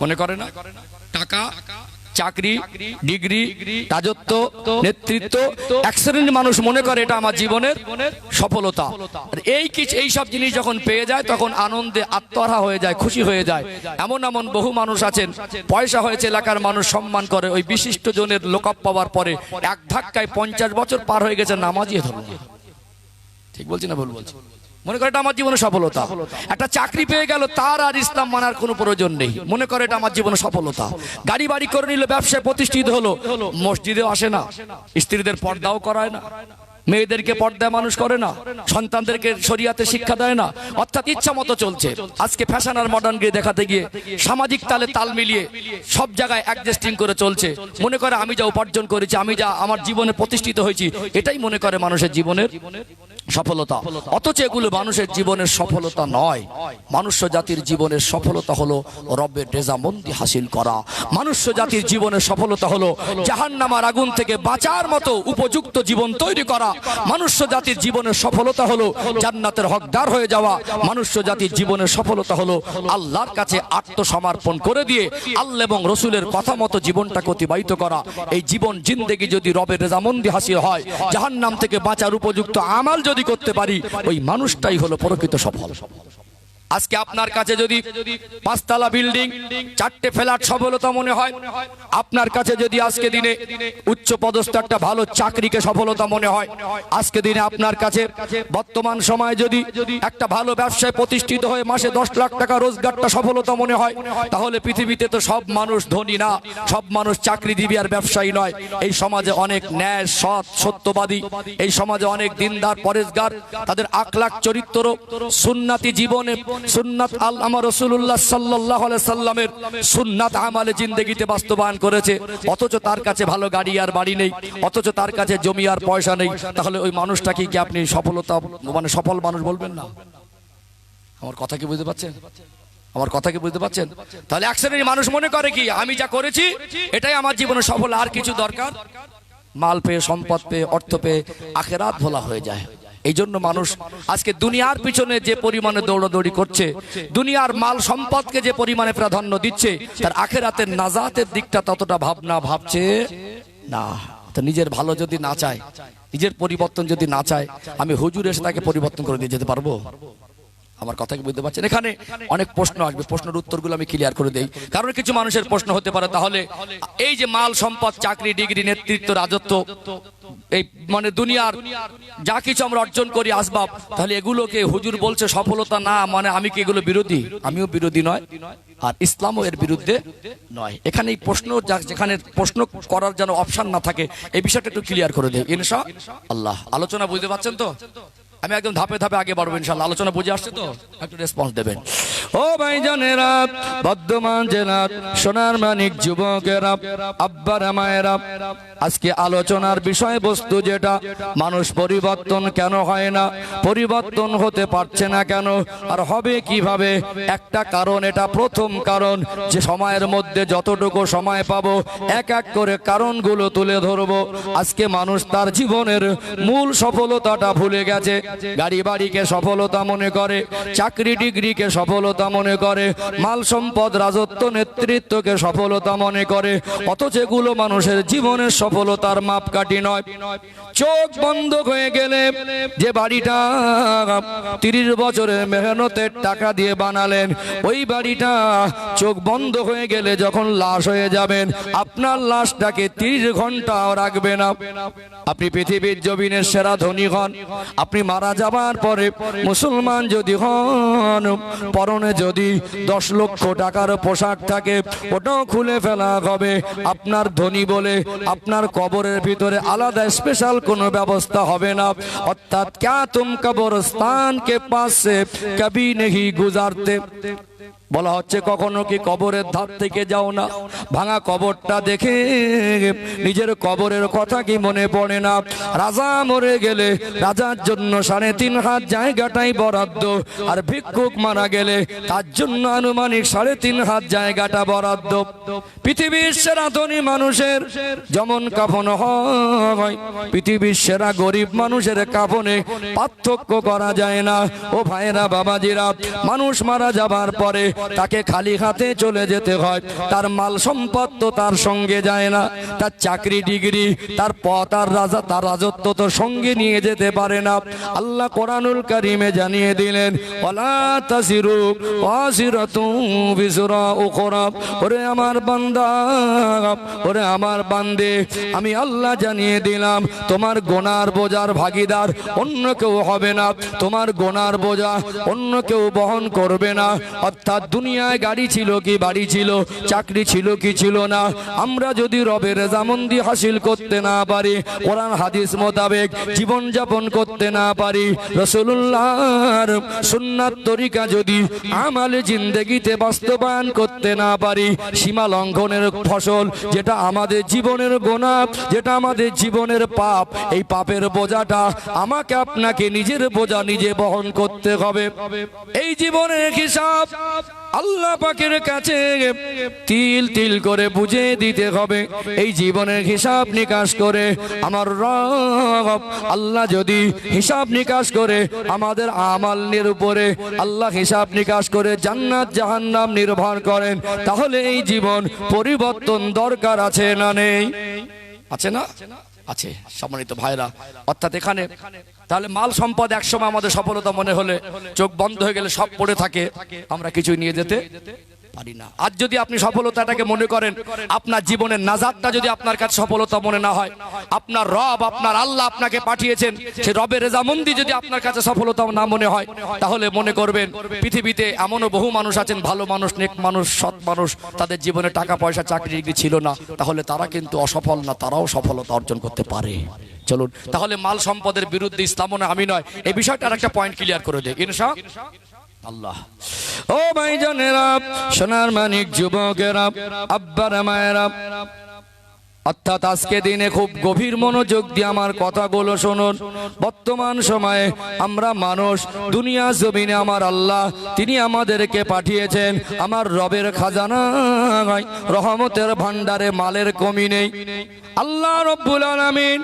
মনে করে না? টাকা, চাকরি, ডিগ্রি, রাজত্ব, নেতৃত্ব, এক শ্রেণীর মানুষ মনে করে এটা আমার জীবনের সফলতা। এই সব জিনিস যখন পেয়ে যায় তখন আনন্দে আত্মহারা হয়ে যায়, খুশি হয়ে যায়। এমন এমন বহু মানুষ আছেন, পয়সা হয়েছে, এলাকার মানুষ সম্মান করে, ওই বিশিষ্ট জনের লোকআপ পাওয়ার পরে এক ধাক্কায় 50 বছর পার হয়ে গেছে, নামাজই ধরল না। ঠিক বলছি না ভুল বলছি? মনে করে এটা আমার জীবনের সফলতা। একটা চাকরি পেয়ে গেল, তার আর ইসলাম মানার কোনো প্রয়োজন নেই, মনে করে এটা আমার জীবনের সফলতা। গাড়ি বাড়ি করে নিল, ব্যবসায় প্রতিষ্ঠিত হলো, মসজিদেও আসে না, স্ত্রীদের পর্দাও করায় না, মেয়েদেরকে পর্দায় মানুষ করে না, সন্তানদেরকে শরিয়াতে শিক্ষা দেয় না, অর্থাৎ ইচ্ছা মতো চলছে। আজকে ফ্যাশন আর মডার্ন গিয়ে দেখাতে গিয়ে সামাজিক তালে তাল মিলিয়ে সব জায়গায় অ্যাডজাস্টিং করে চলছে, মনে করে আমি যা উপার্জন করেছি, আমি যা আমার জীবনে প্রতিষ্ঠিত হয়েছি, এটাই মনে করে মানুষের জীবনের সফলতা। অথচ এগুলো মানুষের জীবনের সফলতা নয়। মনুষ্য জাতির জীবনের সফলতা হলো রবের রেজামন্দি হাসিল করা। মনুষ্য জাতির জীবনের সফলতা হলো জাহান্নামের আগুন থেকে বাঁচার মতো উপযুক্ত জীবন তৈরি করা। মনুষ্য জাতির জীবনের সফলতা হলো জান্নাতের হকদার হয়ে যাওয়া। মনুষ্য জাতির জীবনের সফলতা হলো আল্লাহর কাছে আত্মসমর্পণ করে দিয়ে আল্লাহ এবং রসুলের কথা মতো জীবনটাকে অতিবাহিত করা। এই জীবন জিন্দেগি যদি রবের রেজামন্দি হাসিল হয়, জাহান্নাম থেকে বাঁচার উপযুক্ত আমাল যদি করতে পারি, ওই মানুষটাই হলো প্রকৃত সফল। আজকে আপনার কাছে যদি 5 তলা বিল্ডিং, 4টে ফ্ল্যাট সফলতা মনে হয়, আপনার কাছে যদি আজকে দিনে উচ্চ পদস্থ একটা ভালো চাকরিকে সফলতা মনে হয়, আজকে দিনে আপনার কাছে বর্তমান সময়ে যদি একটা ভালো ব্যবসায় প্রতিষ্ঠিত হয়ে মাসে 10 লাখ টাকা রোজগারটা সফলতা মনে হয়, তাহলে পৃথিবীতে তো সব মানুষ ধনী না, সব মানুষ চাকরিজীবী আর ব্যবসায়ী নয়। এই সমাজে অনেক ন্যায়, সৎ, সত্যবাদী, এই সমাজে অনেক দিনদার, পরেশগার, তাদের আখলাক চরিত্র সুন্নতি জীবনে, সুন্নাত আমার রাসূলুল্লাহ সাল্লাল্লাহু আলাইহি সাল্লামের সুন্নাত আমালে জিন্দেগিতে বাস্তবায়ন করেছে, অথচ তার কাছে ভালো গাড়ি আর বাড়ি নেই, অথচ তার কাছে জমি আর পয়সা নেই, তাহলে ওই মানুষটাকে কি আপনি সফলতা মানে সফল মানুষ বলবেন না? আমার কথা কি বুঝতে পারছেন? আমার কথা কি বুঝতে পারছেন? তাহলে এক শ্রেণীর মানুষ মনে করে কি আমি যা করেছি এটাই আমার জীবনে সফল, আর কিছু দরকার? মাল পেয়ে, সম্পদ পেয়ে, অর্থ পেয়ে আখিরাত ভোলা হয়ে যায়। এই জন্য মানুষ আজকে দুনিয়ার পিছনে যে পরিমাণে দৌড়াদৌড়ি করছে, দুনিয়ার মাল সম্পদকে যে পরিমাণে প্রাধান্য দিচ্ছে, তার আখিরাতের নাজাতের দিকটা ততটা ভাবনা ভাবছে না। তো নিজের ভালো যদি না চায়, নিজের পরিবর্তন যদি না চায়, আমি হুজুর এসে তাকে পরিবর্তন করে দিয়ে যেতে পারবো? আমার কথা কি বুঝতে পারছেন? এখানে অনেক প্রশ্ন আসবে, প্রশ্নের উত্তরগুলো আমি ক্লিয়ার করে দেই। কারণ কিছু মানুষের প্রশ্ন হতে পারে, তাহলে এই যে মাল সম্পদ, চাকরি, ডিগ্রি, নেতৃত্ব, রাজত্ব, এই মানে দুনিয়ার যা কিছু আমরা অর্জন করি আসবাব, তাহলে এগুলোকে হুজুর বলছে সফলতা না, মানে আমি কি এগুলো বিরোধী? আমিও বিরোধী নয়, আর ইসলামও এর বিরুদ্ধে নয়। এখানে এই প্রশ্ন যেখানে প্রশ্ন করার যেন অপশন না থাকে, এই বিষয়টা একটু ক্লিয়ার করে দেয় ইনশাআল্লাহ। আলোচনা বুঝতে পারছেন তো? আমি একদম ধাপে ধাপে আগে বাড়বো ইনশাআল্লাহ। আলোচনা বুঝে আসছে তো? একটু রেসপন্স দেবেন। ও ভাইজানেরা, বর্ধমান জেলার সোনার মানিক যুবকেরা, আব্বারা মায়েরা, আজকে আলোচনার বিষয়বস্তু যেটা, মানুষ পরিবর্তন কেন হয় না, পরিবর্তন হতে পারছে না কেন, আর হবে কিভাবে? একটা কারণ, এটা প্রথম কারণ, যে সময়ের মধ্যে যতটুকু সময় পাবো এক এক করে কারণগুলো তুলে ধরবো। আজকে মানুষ তার জীবনের মূল সফলতাটা ভুলে গেছে। গাড়ি বাড়িকে সফলতা মনে করে, চাকরি ডিগ্রিকে সফলতা মনে করে, মাল সম্পদ রাজত্ব নেতৃত্বকে সফলতা মনে করে, অথচ এগুলো মানুষের জীবনের সফলতার মাপকাঠি নয়। চোখ বন্ধ হয়ে গেলে যে বাড়িটা 30 বছরের মেহনতের টাকা দিয়ে বানালেন, ওই বাড়িটা চোখ বন্ধ হয়ে গেলে যখন লাশ হয়ে যাবেন, আপনার লাশটাকে 30 ঘন্টাও রাখবে না। আপনি পৃথিবীর জমিনের সেরা ধনী হন, আপনি মারা যাবার পরে মুসলমান যদি হন, পরনে যদি 10 লক্ষ টাকার পোশাক থাকে, ওটাও খুলে ফেলা হবে। আপনার ধনী বলে আপনার কবরের ভিতরে আলাদা স্পেশাল কোনো ব্যবস্থা হবে না। অর্থাৎ ক্যা তুম কবরস্থান কে পাস সে কবি নেহি গুজারতে, বলা হচ্ছে কখনো কি কবরের ধার থেকে যাও না? ভাঙা কবরটা দেখে নিজের কবরের কথা কি মনে পড়ে না? রাজা মরে গেলে রাজার জন্য 3.5 হাত জায়গাটাই বরাদ্দ, আর ভিক্ষুক মারা গেলে তার জন্য আনুমানিক 3.5 হাত জায়গাটা বরাদ্দ। পৃথিবীর সেরা ধনী মানুষের যেমন কাফন হয়, পৃথিবীর সেরা গরিব মানুষের কাফনে পার্থক্য করা যায় না। ও ভাইরা, বাবাজিরা, মানুষ মারা যাবার পরে তাকে খালি হাতে চলে যেতে হয়। তার মাল সম্পদ তো তার সঙ্গে যায় না, তার চাকরি ডিগ্রি, তার পদ আর তার রাজত্ব তো সঙ্গে নিয়ে যেতে পারে না। আল্লাহ কোরআনুল কারীমে জানিয়ে দিলেন, ওয়ালা তাসিরু ওয়াসিরাতুন বিসরা উখরা। ওরে আমার বান্দা, ওরে আমার বান্দে, আমি আল্লাহ জানিয়ে দিলাম, তোমার গুনার বোঝার ভাগীদার অন্য কেউ হবে না, তোমার গুনার বোঝা অন্য কেউ বহন করবে না। অর্থাৎ দুনিয়ায় গাড়ি ছিল কি বাড়ি ছিল, চাকরি ছিল কি ছিল না, আমরা যদি রবের রেজামন্দি হাসিল করতে না পারি, কোরআন হাদিস মোতাবেক জীবন যাপন করতে না পারি, রাসূলুল্লাহর সুন্নাত তরিকা যদি আমালে জিন্দেগিতে বাস্তবায়ন করতে না পারি, সীমা লঙ্ঘনের ফসল যেটা আমাদের জীবনের গুনাহ, যেটা আমাদের জীবনের পাপ, এই পাপের বোঝাটা আমাকে আপনাকে নিজের বোঝা নিজে বহন করতে হবে। এই জীবনের হিসাব আল্লাহ পাকের কাছে তিল তিল করে বুঝে দিতে হবে। এই জীবনের হিসাব নিকাশ করে আমার রব আল্লাহ যদি হিসাব নিকাশ করে আমাদের আমালের উপরে আল্লাহ হিসাব নিকাশ করে জান্নাত জাহান্নাম নির্ভর করেন, তাহলে এই জীবন পরিবর্তন দরকার আছে না নেই? আছে না? আছে। সম্মানিত ভাইরা, অর্থাৎ এখানে তাহলে মাল সম্পদ একসময় আমাদের সফলতা মনে হলে চোখ বন্ধ হয়ে গেলে সব পড়ে থাকে, আমরা কিছুই নিয়ে যেতে পারি না। আজ যদি আপনি সফলতাটাকে মনে করেন, আপনার জীবনের নাজাতটা যদি আপনার কাছে সফলতা মনে না হয়, আপনার রব, আপনার আল্লাহ আপনাকে পাঠিয়েছেন, সেই রবের রেজামন্দি যদি আপনার কাছে সফলতা না মনে হয়, তাহলে মনে করবেন পৃথিবীতে এমনও বহু মানুষ আছেন, ভালো মানুষ, নেক মানুষ, সৎ মানুষ, তাদের জীবনে টাকা পয়সা চাকরি ডিগ্রি ছিল না, তাহলে তারা কিন্তু অসফল না, তারাও সফলতা অর্জন করতে পারে। চলুন তাহলে মাল সম্পদের বিরুদ্ধে ইসলাম না আমি নয়, এই বিষয়টার একটা পয়েন্ট ক্লিয়ার করে দেয় ইনশাআল্লাহ। ও ভাইজানেরা, সোনার মানিক যুবকেরা, আব্বারা মায়েরা, অর্থাৎ আজকে দিনে খুব গভীর মনোযোগ দিয়ে আমার কথাগুলো শুনুন। বর্তমান সময়ে আমরা মানুষ, দুনিয়া জমিনে আমার আল্লাহ তিনি আমাদেরকে পাঠিয়েছেন, আমার রবের খাজানা রহমতের ভান্ডারে মালের কমি নেই। আল্লাহ রব্বুল আলামিন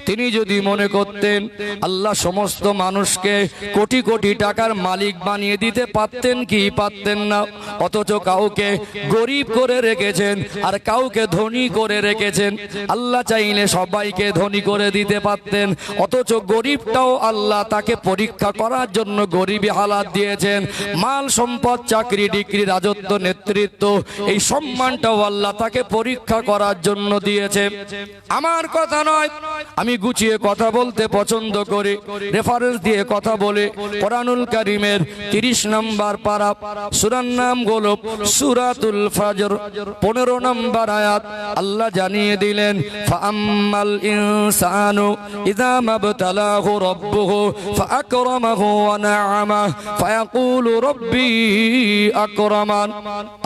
তিনি যদি মনে করতেন, আল্লাহ সমস্ত মানুষকে কোটি কোটি টাকার মালিক বানিয়ে দিতে পারতেন কি পারতেন না? অথচ কাউকে গরিব করে রেখেছেন আর কাউকে ধনী করে রেখেছেন। রেখেছেন। আল্লাহ চাইলে সবাইকে ধনী করে দিতে পারতেন, অথচ গরিবটাও আল্লাহ তাকে পরীক্ষা করার জন্য গরিবী হালাত দিয়েছেন। মাল সম্পদ, চাকরি, ডিগ্রি, রাজত্ব, নেতৃত্ব, এই সম্মানটাও আল্লাহ তাকে পরীক্ষা করার জন্য দিয়েছে। আমার কথা নয়, আমি গুছিয়ে কথা বলতে পছন্দ করি, রেফারেন্স দিয়ে কথা বলে। কোরআনুল কারীমের 30 নম্বর পারা, সূরার নাম হলো সূরাতুল ফাজর, 15 নম্বর আয়াত। আল্লাহ জানিয়ে দিলেন, ফাআম্মাল ইনসানু ইযা মাবতালাহু রাব্বুহু ফাআকরামাহু ওয়া না'আমাহু ফায়াকুলু রাব্বি আকরামান।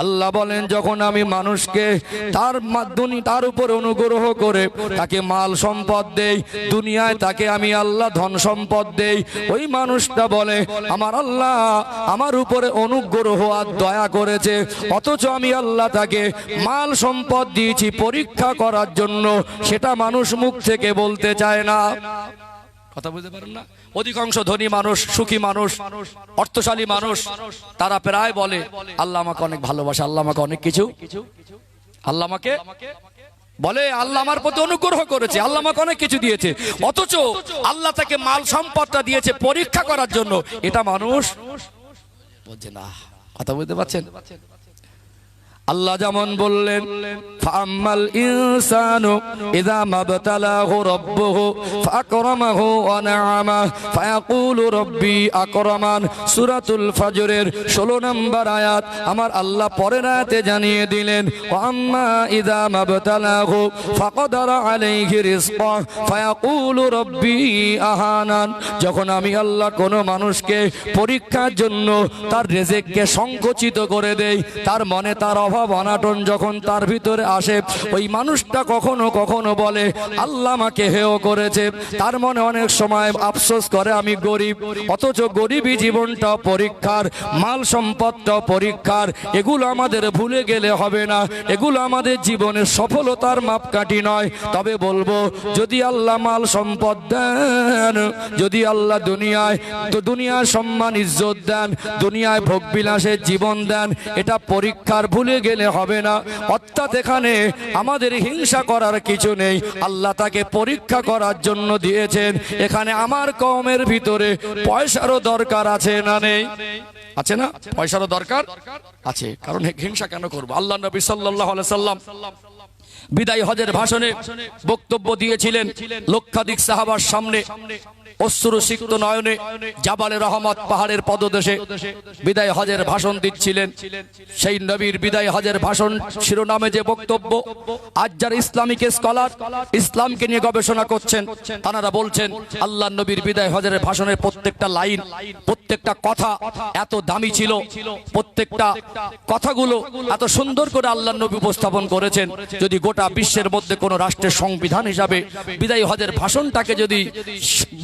আল্লাহ বলেন, যখন আমি মানুষকে তার উপর অনুগ্রহ করে তাকে মাল সম্পদ দেই, দুনিয়ায় তাকে আমি আল্লাহ ধন সম্পদ দেই, ওই মানুষটা বলে আমার আল্লাহ আমার উপরে অনুগ্রহ আর দয়া করেছে, অথচ আমি আল্লাহ তাকে মাল সম্পদ দিয়েছি পরীক্ষা করার জন্য। সেটা মানুষ মুখ থেকে বলতে চায় না। কথা বুঝতে পারেন না? অধিকাংশ ধনী মানুষ, সুখী মানুষ, অর্থশালী মানুষ, তারা প্রায় বলে আল্লাহ আমাকে অনেক ভালোবাসে, আল্লাহ আমাকে অনেক কিছু, আল্লাহ আমাকে বলে আল্লাহ আমার প্রতি অনুগ্রহ করেছে, আল্লাহ আমাকে অনেক কিছু দিয়েছে, অথচ আল্লাহ তাকে মাল সম্পদটা দিয়েছে পরীক্ষা করার জন্য। এটা মানুষ বলছে না। কথা বুঝতে পারছেন? আল্লাহ যেমন বললেন, ফাআম্মাল ইনসানু ইযা মাবতালাহু রাব্বুহু ফাআকরামাহু ওয়া না'আমাহু ফায়াকুলু রাব্বি আকরামান, সূরাতুল ফাজরের 16 নম্বর আয়াত। আমার আল্লাহ পরের আয়াতে জানিয়ে দিলেন, ওয়া আম্মা ইযা মাবতালাহু ফাকাদারা আলাইহি রিজকাহু ফায়াকুলু রাব্বি আহানান। যখন আমি আল্লাহ কোন মানুষকে পরীক্ষার জন্য তার রিজিককে সংকুচিত করে দেই, তার মনে তার অনাটন যখন তার ভিতরে আসে, ওই মানুষটা কখনো কখনো বলে আল্লাহ আমাকে হেয় করেছে। তার মনে অনেক সময় আফসোস করে আমি গরিব, অথচ গরিবী জীবনটা পরীক্ষার, মাল সম্পদটা পরীক্ষার। এগুলো আমাদের ভুলে গেলে হবে না, এগুলো আমাদের জীবনের সফলতার মাপকাঠি নয়। তবে বলবো, যদি আল্লাহ মাল সম্পদ দেন, যদি আল্লাহ দুনিয়ায় সম্মান ইজ্জত দেন, দুনিয়ায় ভোগ বিলাসের জীবন দেন, এটা পরীক্ষার ভুলে গেলে হবে না। অর্থাৎ এখানে আমাদের হিংসা করার কিছু নেই, আল্লাহ তাকে পরীক্ষা করার জন্য দিয়েছেন। এখানে আমার কওমের ভিতরে পয়সারও দরকার আছে না নেই? আছে না? পয়সারও দরকার আছে, কারণ হিংসা কেন করবো? আল্লাহ নবী সাল্লাল্লাহু আলাইহি সাল্লাম বিদায় হজের ভাষণে বক্তব্য দিয়েছিলেন লক্ষাধিক সাহাবার সামনে। অশ্রুসিক্ত নয়নে জাবালে রহমত পাহাড়ের পদদেশে বিদায় হজের ভাষণ দিচ্ছিলেন। সেই নবীর বিদায় হজের ভাষণ শিরোনামে যে বক্তব্য, আজ যারা ইসলামিক স্কলার, ইসলামকে নিয়ে গবেষণা করছেন, তারা বলছেন আল্লাহ নবীর বিদায় হজের ভাষণের প্রত্যেকটা লাইন, প্রত্যেকটা কথা এত দামি ছিল, প্রত্যেকটা কথাগুলো এত সুন্দর করে আল্লাহ নবী উপস্থাপন করেছেন। যদি গোটা বিশ্বের মধ্যে কোন রাষ্ট্রের সংবিধান হিসাবে বিদায় হজের ভাষণটাকে যদি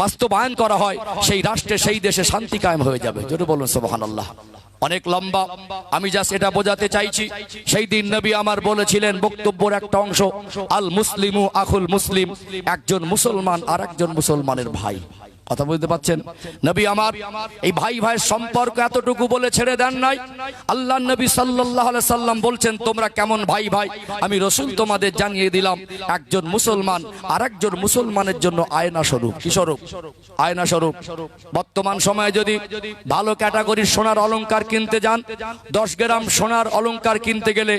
বাস্তবায়ন করা হয়, সেই রাষ্ট্রে, সেই দেশে শান্তি কায়েম হয়ে যাবে। জোরে বলুন সুবহানাল্লাহ। অনেক লম্বা, আমি জাস্ট এটা বোঝাতে চাইছি। সেই দিন নবী আমার বলেছিলেন বক্তব্যের একটা অংশ, আল মুসলিমু আখুল মুসলিম, একজন মুসলমান আর একজন মুসলমানের ভাই। কথা বুঝতে পাচ্ছেন? নবী আমার এই ভাই ভাইয়ের সম্পর্ক এতটুকু বলে ছেড়ে দেন নাই। আল্লাহ নবী সাল্লাল্লাহু আলাইহি সাল্লাম বলছেন, তোমরা কেমন ভাই ভাই আমি রাসূল তোমাদের জানিয়ে দিলাম। একজন মুসলমান আর একজন মুসলমানের জন্য আয়না স্বরূপ। কি স্বরূপ? আয়না স্বরূপ। বর্তমান সময়ে যদি ভালো ক্যাটাগরির সোনার অলংকার কিনতে যান, 10 গ্রাম সোনার অলংকার কিনতে গেলে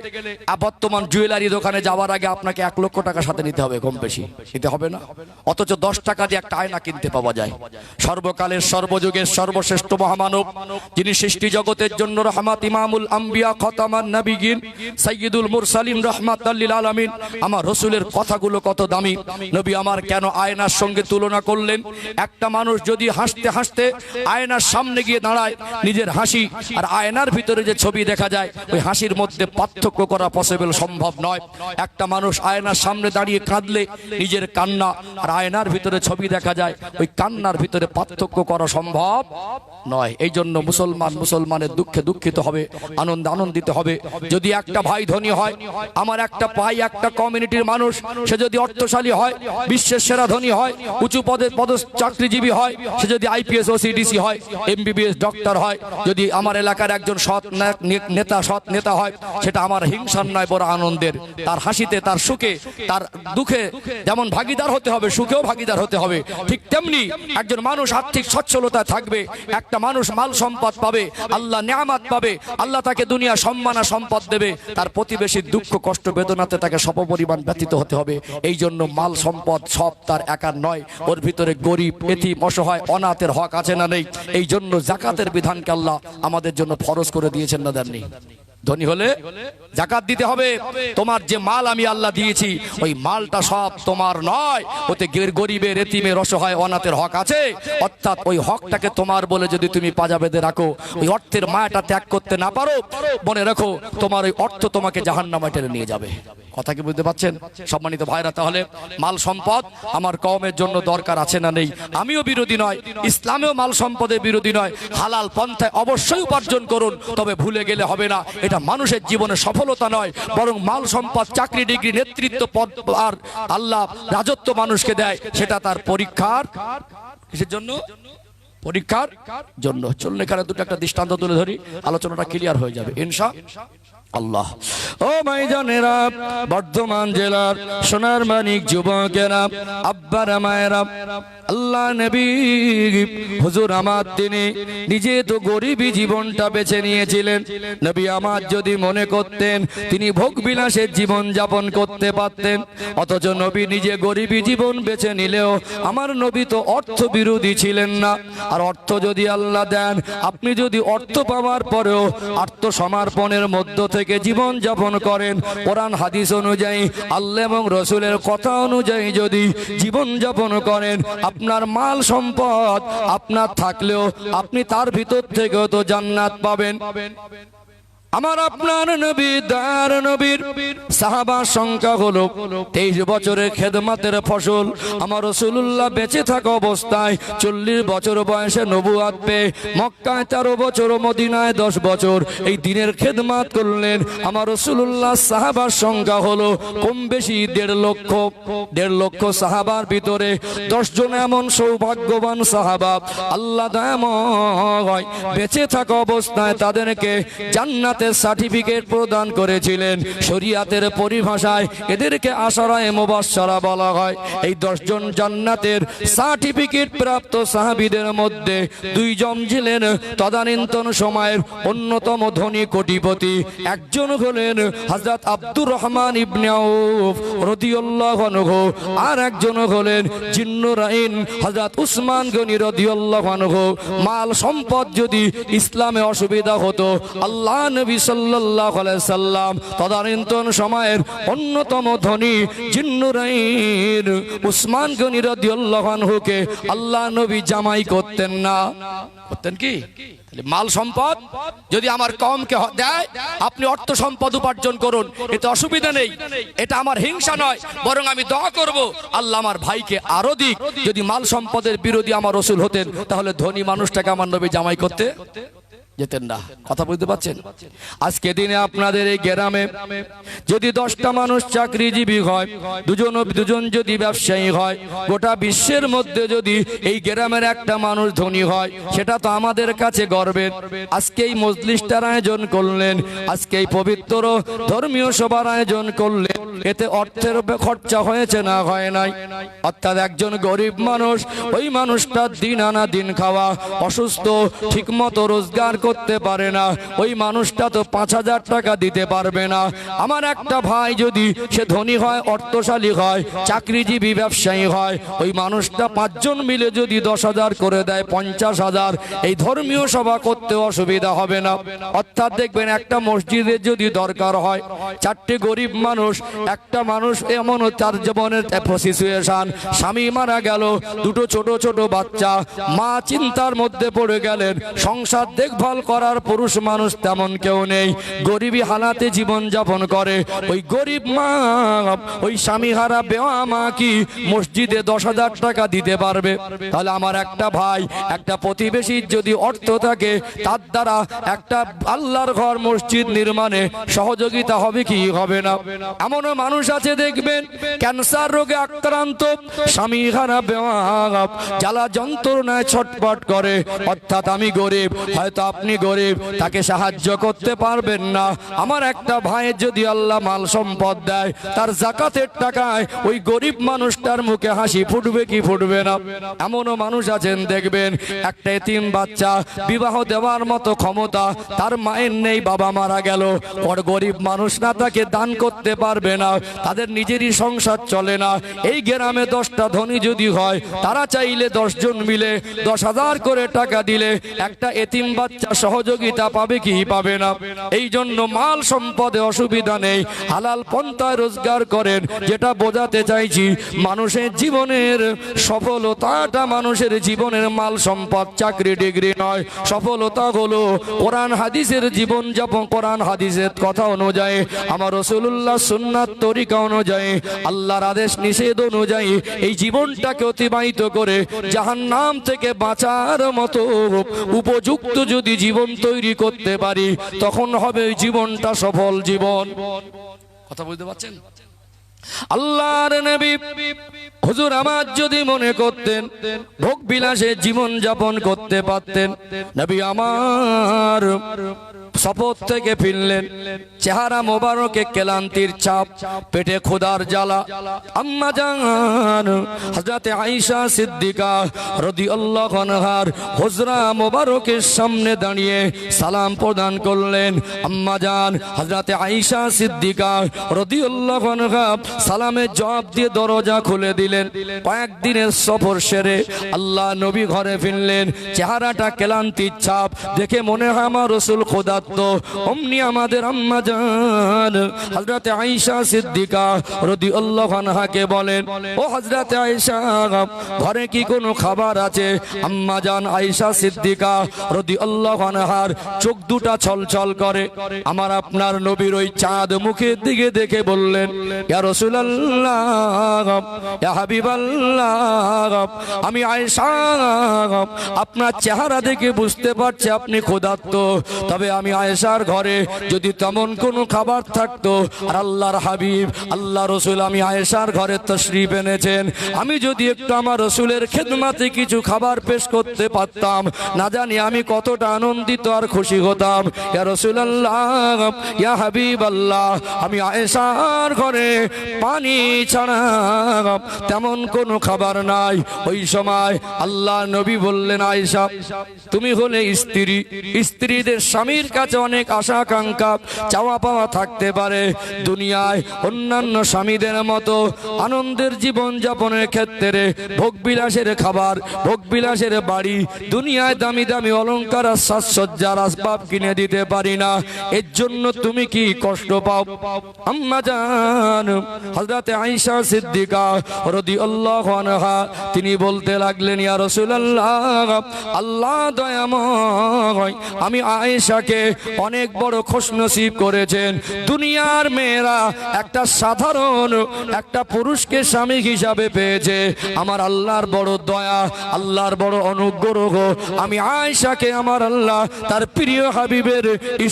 বর্তমান জুয়েলারি দোকানে যাওয়ার আগে আপনাকে 1 লক্ষ টাকা সাথে নিতে হবে, কম বেশি নিতে হবে না? অথচ 10 টাকা দিয়ে একটা আয়না কিনতে পাওয়া যায়। সর্বকালের সর্বযুগের সর্বশ্রেষ্ঠ মহামানব, যিনি সৃষ্টি জগতের জন্য রহমত, ইমামুল আম্বিয়া, খতামান নবিয়্যিন, সাইয়্যিদুল মুরসালিন, রাহমাতাল লিল আলামিন, আমার রাসূলের কথাগুলো কত দামি। নবী আমার কেন আয়নার সঙ্গে তুলনা করলেন? একটা মানুষ যদি হাসতে হাসতে আয়নার সামনে গিয়ে দাঁড়ায়, নিজের হাসি আর আয়নার ভিতরে যে ছবি দেখা যায়, ওই হাসির মধ্যে পার্থক্য করা পসিবল, সম্ভব নয়। একটা মানুষ আয়নার সামনে দাঁড়িয়ে কাঁদলে নিজের কান্না আর আয়নার ভিতরে ছবি দেখা যায়, ওই কান্না কান্নার ভিতরে পার্থক্য করা সম্ভব নয়। এই জন্য মুসলমানের দুঃখে দুঃখিত হবে, আনন্দে আনন্দিত হবে। যদি একটা ভাই ধনী হয়, আমার একটা ভাই একটা কমিউনিটির মানুষ, সে যদি অর্থশালী হয়, বিশ্বের সেরা ধনী হয়, উঁচু পদে চাকরিজীবী হয়, সে যদি আইপিএস ওসিডিসি হয়, এমবিবিএস ডক্টর হয়, যদি আমার এলাকার একজন সৎ নেতা হয়, সেটা আমার হিংসার নয়, বড় আনন্দের। তার হাসিতে, তার সুখে, তার দুঃখে যেমন ভাগিদার হতে হবে, সুখেও ভাগিদার হতে হবে। ঠিক তেমনি একজন মানুষ আর্থিক সচ্ছলতায় থাকবে, একটা মানুষ মাল সম্পদ পাবে, আল্লাহ নিয়ামত পাবে, আল্লাহ তাকে দুনিয়া সম্মান আর সম্পদ দেবে, তার প্রতিবেশীর দুঃখ কষ্ট বেদনাতে তাকে সমপরিমাণ ব্যতীত হতে হবে। এই জন্য মাল সম্পদ সব তার একার নয়, ওর ভিতরে গরিব, এতিম, অসহায়, অনাথের হক আছে না নেই? এই জন্য যাকাতের বিধানকে আল্লাহ আমাদের জন্য ফরজ করে দিয়েছেন না দেননি? ধনী হলে যাকাত দিতে হবে। তোমার যে মাল আমি আল্লাহ দিয়েছি, ওই মালটা সব তোমার নয়, ওতে গরিবের, এতিমের, অসহায়, অনাথের হক আছে। অর্থাৎ ওই হকটাকে তোমার বলে যদি তুমি পাজা বেঁধে রাখো, ওই অর্থের মায়াটা ত্যাগ করতে না পারো, মনে রাখো তোমার ওই অর্থ তোমাকে জাহান্নামে টেনে নিয়ে যাবে। কথা কি বুঝতে পারছেন সম্মানিত ভাইরা? তাহলে মাল সম্পদ আমার কওমের জন্য দরকার আছে না নেই? আমিও বিরোধী নয়, ইসলামেও মাল সম্পদের বিরোধী নয়। হালাল পন্থায় অবশ্যই উপার্জন করুন, তবে ভুলে গেলে হবে না, এটা মানুষের জীবনে সফলতা নয়, বরং মাল সম্পদ, চাকরি, ডিগ্রি, নেতৃত্ব পদ আর আল্লাহ রাজত্ব মানুষকে দেয়, সেটা তার পরীক্ষার, কিসের জন্য? পরীক্ষার জন্য। চলুন এখানে দুটো একটা দৃষ্টান্ত তুলে ধরি, আলোচনাটা ক্লিয়ার হয়ে যাবে ইনশাআল্লাহ। ও ভাইজানেরা, বর্ধমান জেলার সোনার মানিক যুবকেরা, আব্বারা, মায়েরা, আল্লাহ নবী হুজুর আমার তিনি নিজে তো গরিবী জীবনটা বেছে নিয়েছিলেন। নবী আমার যদি মনে করতেন তিনি ভোগ বিলাসের জীবন যাপন করতে পারতেন, অথচ নবী নিজে গরিবী জীবন বেছে নিলেও আমার নবী তো অর্থ বিরোধী ছিলেন না। আর অর্থ যদি আল্লাহ দেন, আপনি যদি অর্থ পাওয়ার পরেও আত্মসমর্পণের মধ্য থেকে জীবন যাপন করেন, কোরআন হাদিস অনুযায়ী, আল্লাহ এবং রসুলের কথা অনুযায়ী যদি জীবন যাপন করেন, আপনার মাল সম্পদ আপনার থাকলেও আপনি তার ভিতর থেকেও তো জান্নাত পাবেন। আমার আপনার নবী, দয়ার নবীর সাহাবার সংখ্যা হলো 23 বছরের খেদমতের ফসল। আমার রাসূলুল্লাহ বেঁচে থাকা অবস্থায় 40 বছর বয়সে নবুয়াত পেয়ে মক্কায় 13 বছর, মদিনায় 10 বছর এই দিনের খেদমত করলেন। আমার রাসূলুল্লাহ সাহাবার সংখ্যা হলো কম বেশি 1.5 লক্ষ। 1.5 লক্ষ সাহাবার ভিতরে 10 জন এমন সৌভাগ্যবান সাহাবা আল্লাহ দয়াময় বেঁচে থাকা অবস্থায় তাদেরকে জান্নাত সার্টিফিকেট প্রদান করেছিলেন। শরীয়তের পরিভাষায় এদেরকে আশারায়ে মুবাশশারা বলা হয়। এই 10 জন জান্নাতের সার্টিফিকেট প্রাপ্ত সাহাবীদের মধ্যে 2 জন ছিলেন তদানীন্তন সময়ের অন্যতম ধনী কোটিপতি। একজন হলেন হযরত আব্দুর রহমান ইবনে আউফ রাদিয়াল্লাহু আনহু, আর একজন হলেন জিন্নুরাইন হযরত উসমান গনি রাদিয়াল্লাহু আনহু। মাল সম্পদ যদি ইসলামে অসুবিধা হতো, আল্লাহ নবী সাল্লাল্লাহু আলাইহি সাল্লাম তদানীন্তন সময়ের অন্যতম ধনী জিন্নুরাইন উসমান গনি রাদিয়াল্লাহু আনহুকে আল্লাহ নবী জামাই করতেন না? করতেন কি? মাল সম্পদ যদি আমার কওমকে দেয়, আপনি অর্থ সম্পদ উপার্জন করুন, এতে অসুবিধা নেই, এটা আমার হিংসা নয়, বরং আমি দোয়া করব আল্লাহ আমার ভাইকে আরো দিক। যদি মাল সম্পদের বিরোধী আমার রাসূল হতেন, তাহলে ধনী মানুষটাকে আমার নবী জামাই করতে যেতেন না। কথা বুঝতে পারছেন? আজকে দিনে আপনাদের এই গ্রামে যদি 10টা মানুষ চাকরিজীবী হয়, দুজন যদি ব্যবসায়ী হয়, গোটা বিশ্বের মধ্যে যদি এই গ্রামের একটা মানুষ ধনী হয়, সেটা তো আমাদের কাছে গর্বের। আজকে এই মজলিসটার আয়োজন করলেন, আজকে এই পবিত্র ধর্মীয় সভার আয়োজন করলেন, এতে অর্থের খরচা হয়েছে না হয় নাই? অর্থাৎ একজন গরিব মানুষ, ওই মানুষটার দিন আনা দিন খাওয়া, অসুস্থ, ঠিকমতো রোজগার করতে পারে না, ওই মানুষটা তো 5,000 টাকা দিতে পারবে না। আমার একটা ভাই যদি সে ধনী হয়, অর্থশালী হয়, চাকরিজীবী ব্যবসায়ী হয়, ওই মানুষটা 5 জন মিলে যদি 10,000 করে দেয়, 50,000, এই ধর্মীয় সভা করতে অসুবিধা হবে না। অর্থাৎ দেখবেন একটা মসজিদের যদি দরকার হয়, 4টে গরিব মানুষ, একটা মানুষ এমন তার জীবনের সিচুয়েশন, স্বামী মারা গেল, 2 ছোট ছোট বাচ্চা, মা চিন্তার মধ্যে পড়ে গেলেন, সংসার দেখভাল দেখভাল করার পুরুষ মানুষ তেমন কেউ নেই, গরিবী হালাতে জীবন যাপন করে। ওই গরিব মা, ওই স্বামীহারা বেওয়া মা কি মসজিদে 10,000 টাকা দিতে পারবে? তাহলে আমার একটা ভাই, একটা প্রতিবেশীর যদি অর্থ থাকে, তার দ্বারা একটা আল্লাহর ঘর মসজিদ নির্মাণে সহযোগিতা হবে কি হবে না? এমনও মানুষ আছে দেখবেন ক্যান্সার রোগে আক্রান্ত, স্বামীহারা বেওয়া জ্বালা যন্ত্রণায় ছটফট করে, অর্থাৎ আমি গরিব, হয়তো আপনি গরিব, তাকে সাহায্য করতে পারবেন না। আমার একটা ভাইয়ের যদি আল্লাহ মাল সম্পদ দেয়, তার যাকাতের টাকায় ওই গরিব মানুষটার মুখে হাসি ফুটবে কি ফুটবে না? এমনও মানুষ আছেন দেখবেন একটা এতিম বাচ্চা, বিবাহ দেওয়ার মতো ক্ষমতা তার মায়ের নেই, বাবা মারা গেল, ওর গরিব মানুষ না তাকে দান করতে পারবে না, তাদের নিজেরই সংসার চলে না। এই গ্রামে 10টা ধনী যদি হয়, তারা চাইলে 10 জন মিলে 10,000 করে টাকা দিলে একটা এতিম বাচ্চা সহযোগিতা পাবে কি পাবে না? এই জন্য মাল সম্পদে অসুবিধা নেই, হালাল পন্থায় রোজগার করেন। যেটা বোঝাতে চাইছি, মানুষের জীবনের সফলতাটা মানুষের জীবনের মাল সম্পদ, চাকরি ডিগ্রি নয়। সফলতা হলো কোরআন হাদিসের জীবন যাপন, কোরআন হাদিসের কথা অনুযায়ী, আমার রাসূলুল্লাহ সুন্নাত তরিকা অনুযায়ী, আল্লাহর আদেশ নিষেধ অনুযায়ী এই জীবনটাকে অতিবাহিত করে জাহান্নাম থেকে বাঁচার মতো উপযুক্ত যদি জীবন তৈরি করতে পারি, তখন হবে ওই জীবনটা সফল জীবন। কথা বুঝতে পারছেন? আল্লাহর নবী হুজুর আমার যদি মনে করতেন ভোগ বিলাসে জীবন যাপন করতে পারতেন, নবী আমার শপথ থেকে ফিরলেন, চেহারা মোবারকে ক্লান্তির ছাপ, পেটে ক্ষুধার জ্বালা। আম্মা জান হযরতে আয়েশা সিদ্দিকা রাদিয়াল্লাহু আনহার হুজরা মোবারকের সামনে দাঁড়িয়ে সালাম প্রদান করলেন। আম্মা জান হযরতে আয়েশা সিদ্দিকা রাদিয়াল্লাহু আনহা সালামের জবাব দিয়ে দরজা খুলে দিলেন। কয়েকদিনের সফর সেরে আল্লাহ নবী ঘরে ফিরলেন, চেহারাটা ক্লান্তির ছাপ, দেখে মনে হয় আমার রাসূল ক্ষুধার্ত। অমনি আমাদের আম্মা জান হযরতে আয়েশা সিদ্দিকা রাদিয়াল্লাহু আনহাকে বলেন, ও হযরতে আয়েশা, ঘরে কি কোনো খাবার আছে? আম্মা জান আয়েশা সিদ্দিকা রাদিয়াল্লাহু আনহার চোখ দুটা ছলছল করে। আমার আপনার নবীর ওই চাঁদ মুখের দিকে দেখে বললেন, ইয়া রাসূলুল্লাহ, ইয়া হাবিবাল্লাহ, আমি আয়েশা আপনার চেহারা দেখে বুঝতে পারছি আপনি ক্ষুধার্ত, তবে আমি আয়েশার ঘরে যদি তেমন কোনো খাবার থাকতো, আর আল্লাহর হাবিব আল্লাহ রাসূল আমি আয়েশার ঘরে তশরিফ এনেছেন, আমি যদি একটু আমার রাসূলের খেদমতে কিছু খাবার পেশ করতে পারতাম, না জানি আমি কতটা আনন্দিত আর খুশি হতাম। ইয়া রাসূলুল্লাহ, ইয়া হাবিবাল্লাহ, আমি আয়েশার ঘরে পানি ছাড়া তেমন কোনো খাবার নাই। ওই সময় আল্লাহ নবী বললেন, আয়েশা তুমি হলে স্ত্রী, স্ত্রীদের স্বামীর কাছে অনেক আশা আকাঙ্ক্ষা চাওয়া পাওয়া থাকতে পারে। দুনিয়ায় অন্যান্য স্বামীদের মতো আনন্দের জীবন যাপনের ক্ষেত্রে ভোগবিলাসের খাবার, ভোগবিলাসের বাড়ি, দুনিয়ায় দামি দামি অলংকার আর সাজসজ্জার আসবাব কিনে দিতে পারি না, এর জন্য তুমি কি কষ্ট পাও? আম্মা জান হযরতে আয়েশা সিদ্দিকা রাদিয়াল্লাহু আনহা তিনি বলতে লাগলেন, ইয়া রাসূলুল্লাহ, আল্লাহ দয়াময় আমি আয়েশাকে অনেক বড় খুশনসিব করেছেন। দুনিয়ার মেয়েরা একটা সাধারণ একটা পুরুষকে স্বামী হিসাবে পেয়েছে, আমার আল্লাহর বড় দয়া, আল্লাহর বড় অনুগ্রহ, আমি আয়েশাকে আমার আল্লাহ তার প্রিয় হাবিবের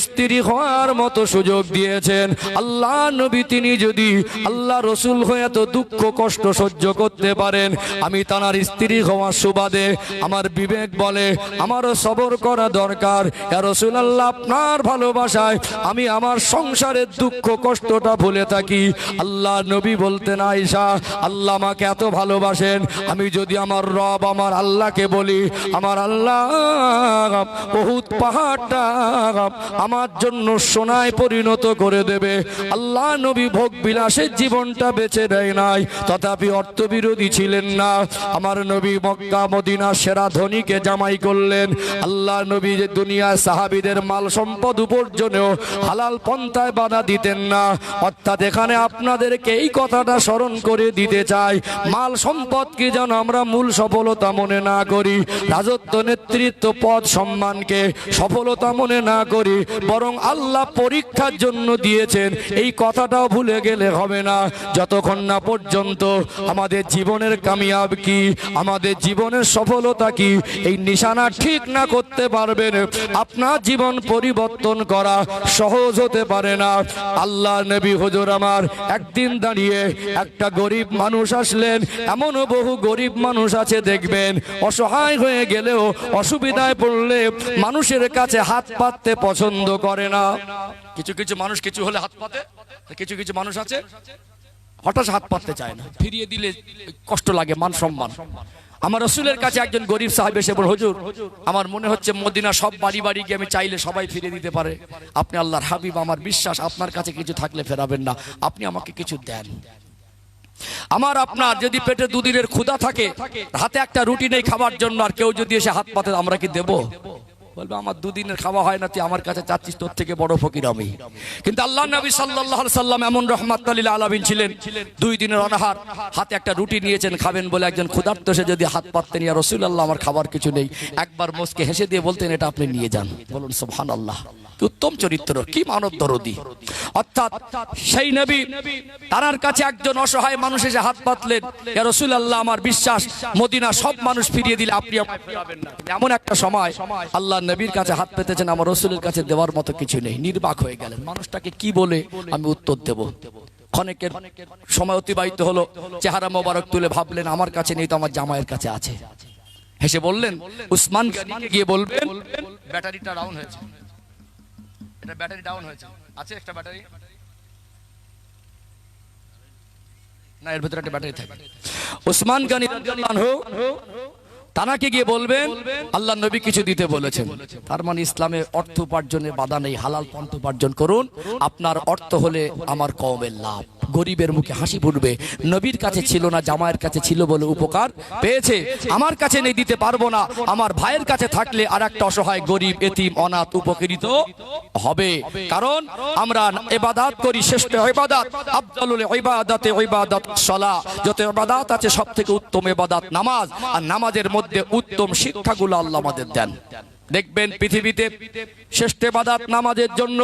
স্ত্রী হওয়ার মতো সুযোগ দিয়েছেন। আল্লাহ নবী তিনি যদি আল্লাহ রাসূল হয়ে এত দুঃখ কষ্ট সহ্য করতে পারেন, আমি তার স্ত্রী হওয়ার সুবাদে আমার বিবেক বলে আমারও সবর করা দরকার। ইয়া রাসূলুল্লাহ, আপনার ভালোবাসায় আমি আমার সংসারের দুঃখ কষ্টটা ভুলে থাকি। আল্লাহ নবী বলতেন, আয়েশা আল্লাহ আমাকে এত ভালোবাসেন, আমি যদি আমার রব আমার আল্লাহকে বলি, আমার আল্লাহ উহুদ পাহাড়টা আমার জন্য সোনায় পরিণত করে দেবে। আল্লাহ নবী ভোগ বিলাসের জীবনটা বেছে দেয় নাই, তথাপি অর্থবিরোধী ছিলেন না। আমার নবী মক্কা মদিনা সেরা ধনীকে জামাই করলেন। আল্লাহ নবী যে দুনিয়ায় সাহাবীদের মাল সম্পদ উপার্জনেও হালাল পন্থায় বাধা দিতেন না। অর্থাৎ এখানে আপনাদেরকে এই কথাটা স্মরণ করে দিতে চাই, মাল সম্পদকে যেন আমরা মূল সফলতা মনে না করি, রাজত্ব নেতৃত্ব পদ সম্মানকে সফলতা মনে না করি, বরং আল্লাহ পরীক্ষার জন্য দিয়েছেন এই কথাটাও ভুলে গেলে হবে না। যতক্ষণ না পর্যন্ত আমাদের জীবনের কামিয়াব কি, আমাদের জীবনের সফলতা কি, এই নিশানা ঠিক না করতে পারবেন, আপনার জীবন পরিবর্তন করা সহজ হতে পারে না। আল্লাহ নবী হুজুর আমার একদিন দাঁড়িয়ে একটা গরিব মানুষ আসলেন। এমনও বহু গরিব মানুষ আছে দেখবেন, অসহায় হয়ে গেলেও অসুবিধায় পড়লে মানুষের কাছে হাত পাততে পছন্দ করে না। কিছু কিছু মানুষ কিছু হলে হাত পাতে, কিছু কিছু মানুষ আছে হঠাৎ হাত পাততে চায় না, ফিরিয়ে দিলে কষ্ট লাগে, মান সম্মান। আমার রসুলের কাছে একজন গরিব সাহেব এসে বল, হুজুর আমার মনে হচ্ছে মদিনা সব বাড়ি বাড়ি গিয়ে আমি চাইলে সবাই ফিরে দিতে পারে, আপনি আল্লাহর হাবিব, আমার বিশ্বাস আপনার কাছে কিছু থাকলে ফেরাবেন না, আপনি আমাকে কিছু দেন। আমার আপনার যদি পেটে দুদিনের ক্ষুধা থাকে, হাতে একটা রুটি নেই খাবার জন্য, আর কেউ যদি এসে হাত পাতে আমরা কি দেব? বলবে আমার দুদিনের খাওয়া হয় না, তুই আমার কাছে চাচ্ছিস, তোর থেকে বড় ফকির আমি। কিন্তু আল্লাহ নবী সাল্লাল্লাহু আলাইহি সাল্লাম এমন রাহমাতুল লিল আলামিন ছিলেন, 2 দিনের অনাহার, হাতে একটা রুটি নিয়েছেন খাবেন বলে, একজন ক্ষুধার্ত সে যদি হাত পাততেন, ইয়া রাসূলুল্লাহ আমার খাবার কিছু নেই, একবার মুচকে হেসে দিয়ে বলতেন এটা আপনি নিয়ে যান। বলুন সুবহানাল্লাহ, উত্তম চরিত্র, কি মানব দরদি। অর্থাৎ সেই নবী, তার কাছে একজন অসহায় মানুষ এসে হাত পাতলেন, ইয়া রাসূলুল্লাহ আমার বিশ্বাস মদিনা সব মানুষ ফিরিয়ে দিলে আপনি ফিরাবেন না। এমন একটা সময় আল্লাহ নবীর কাছে হাত পেতেছেন, আমার রাসূলের কাছে দেওয়ার মতো কিছু নেই, নির্বাক হয়ে গেলেন। মানুষটাকে কি বলে আমি উত্তর দেব? ক্ষণেকের সময় অতিবাহিত হলো, চেহারা মোবারক তুলে ভাবলেন আমার কাছে নেই তো আমার জামাইয়ের কাছে আছে। হেসে বললেন, উসমান গিয়ে বলবেন ব্যাটারিটা ডাউন হয়েছে, এটা ব্যাটারি ডাউন হয়েছে, আছে একটা ব্যাটারি না, এর ভিতরে একটা ব্যাটারি থাকে। উসমান গনি রাদিয়াল্লাহু আনহু তানাকে গিয়ে বলবেন আল্লাহ নবী কিছু দিতে বলেছেন। তার মানে ইসলামে অর্থ উপার্জনের বাধা নেই, হালাল পন্থা উপার্জন করুন, আপনার অর্থ হলে আমার কওমের লাভ, গরিবের মুখে হাসি ফুটবে। নবীর কাছে ছিল না, জামাইয়ের কাছে ছিল বলে উপকার পেয়েছে, আমার কাছে নেই দিতে পারবো না, আমার ভাইয়ের কাছে থাকলে আর একটা অসহায় গরিব এতিম অনাথ উপকৃত হবে। কারণ আমরা ইবাদত করি, শ্রেষ্ঠ ইবাদত আফদালুল ইবাদাতে ইবাদাত সালাহ, যত ইবাদত আছে সবথেকে উত্তম ইবাদত নামাজ, আর নামাজের মধ্যে উত্তম শিক্ষাগুলো আল্লাহ আমাদের দেন। দেখবেন পৃথিবীতে শ্রেষ্ঠ ইবাদত নামাজের জন্য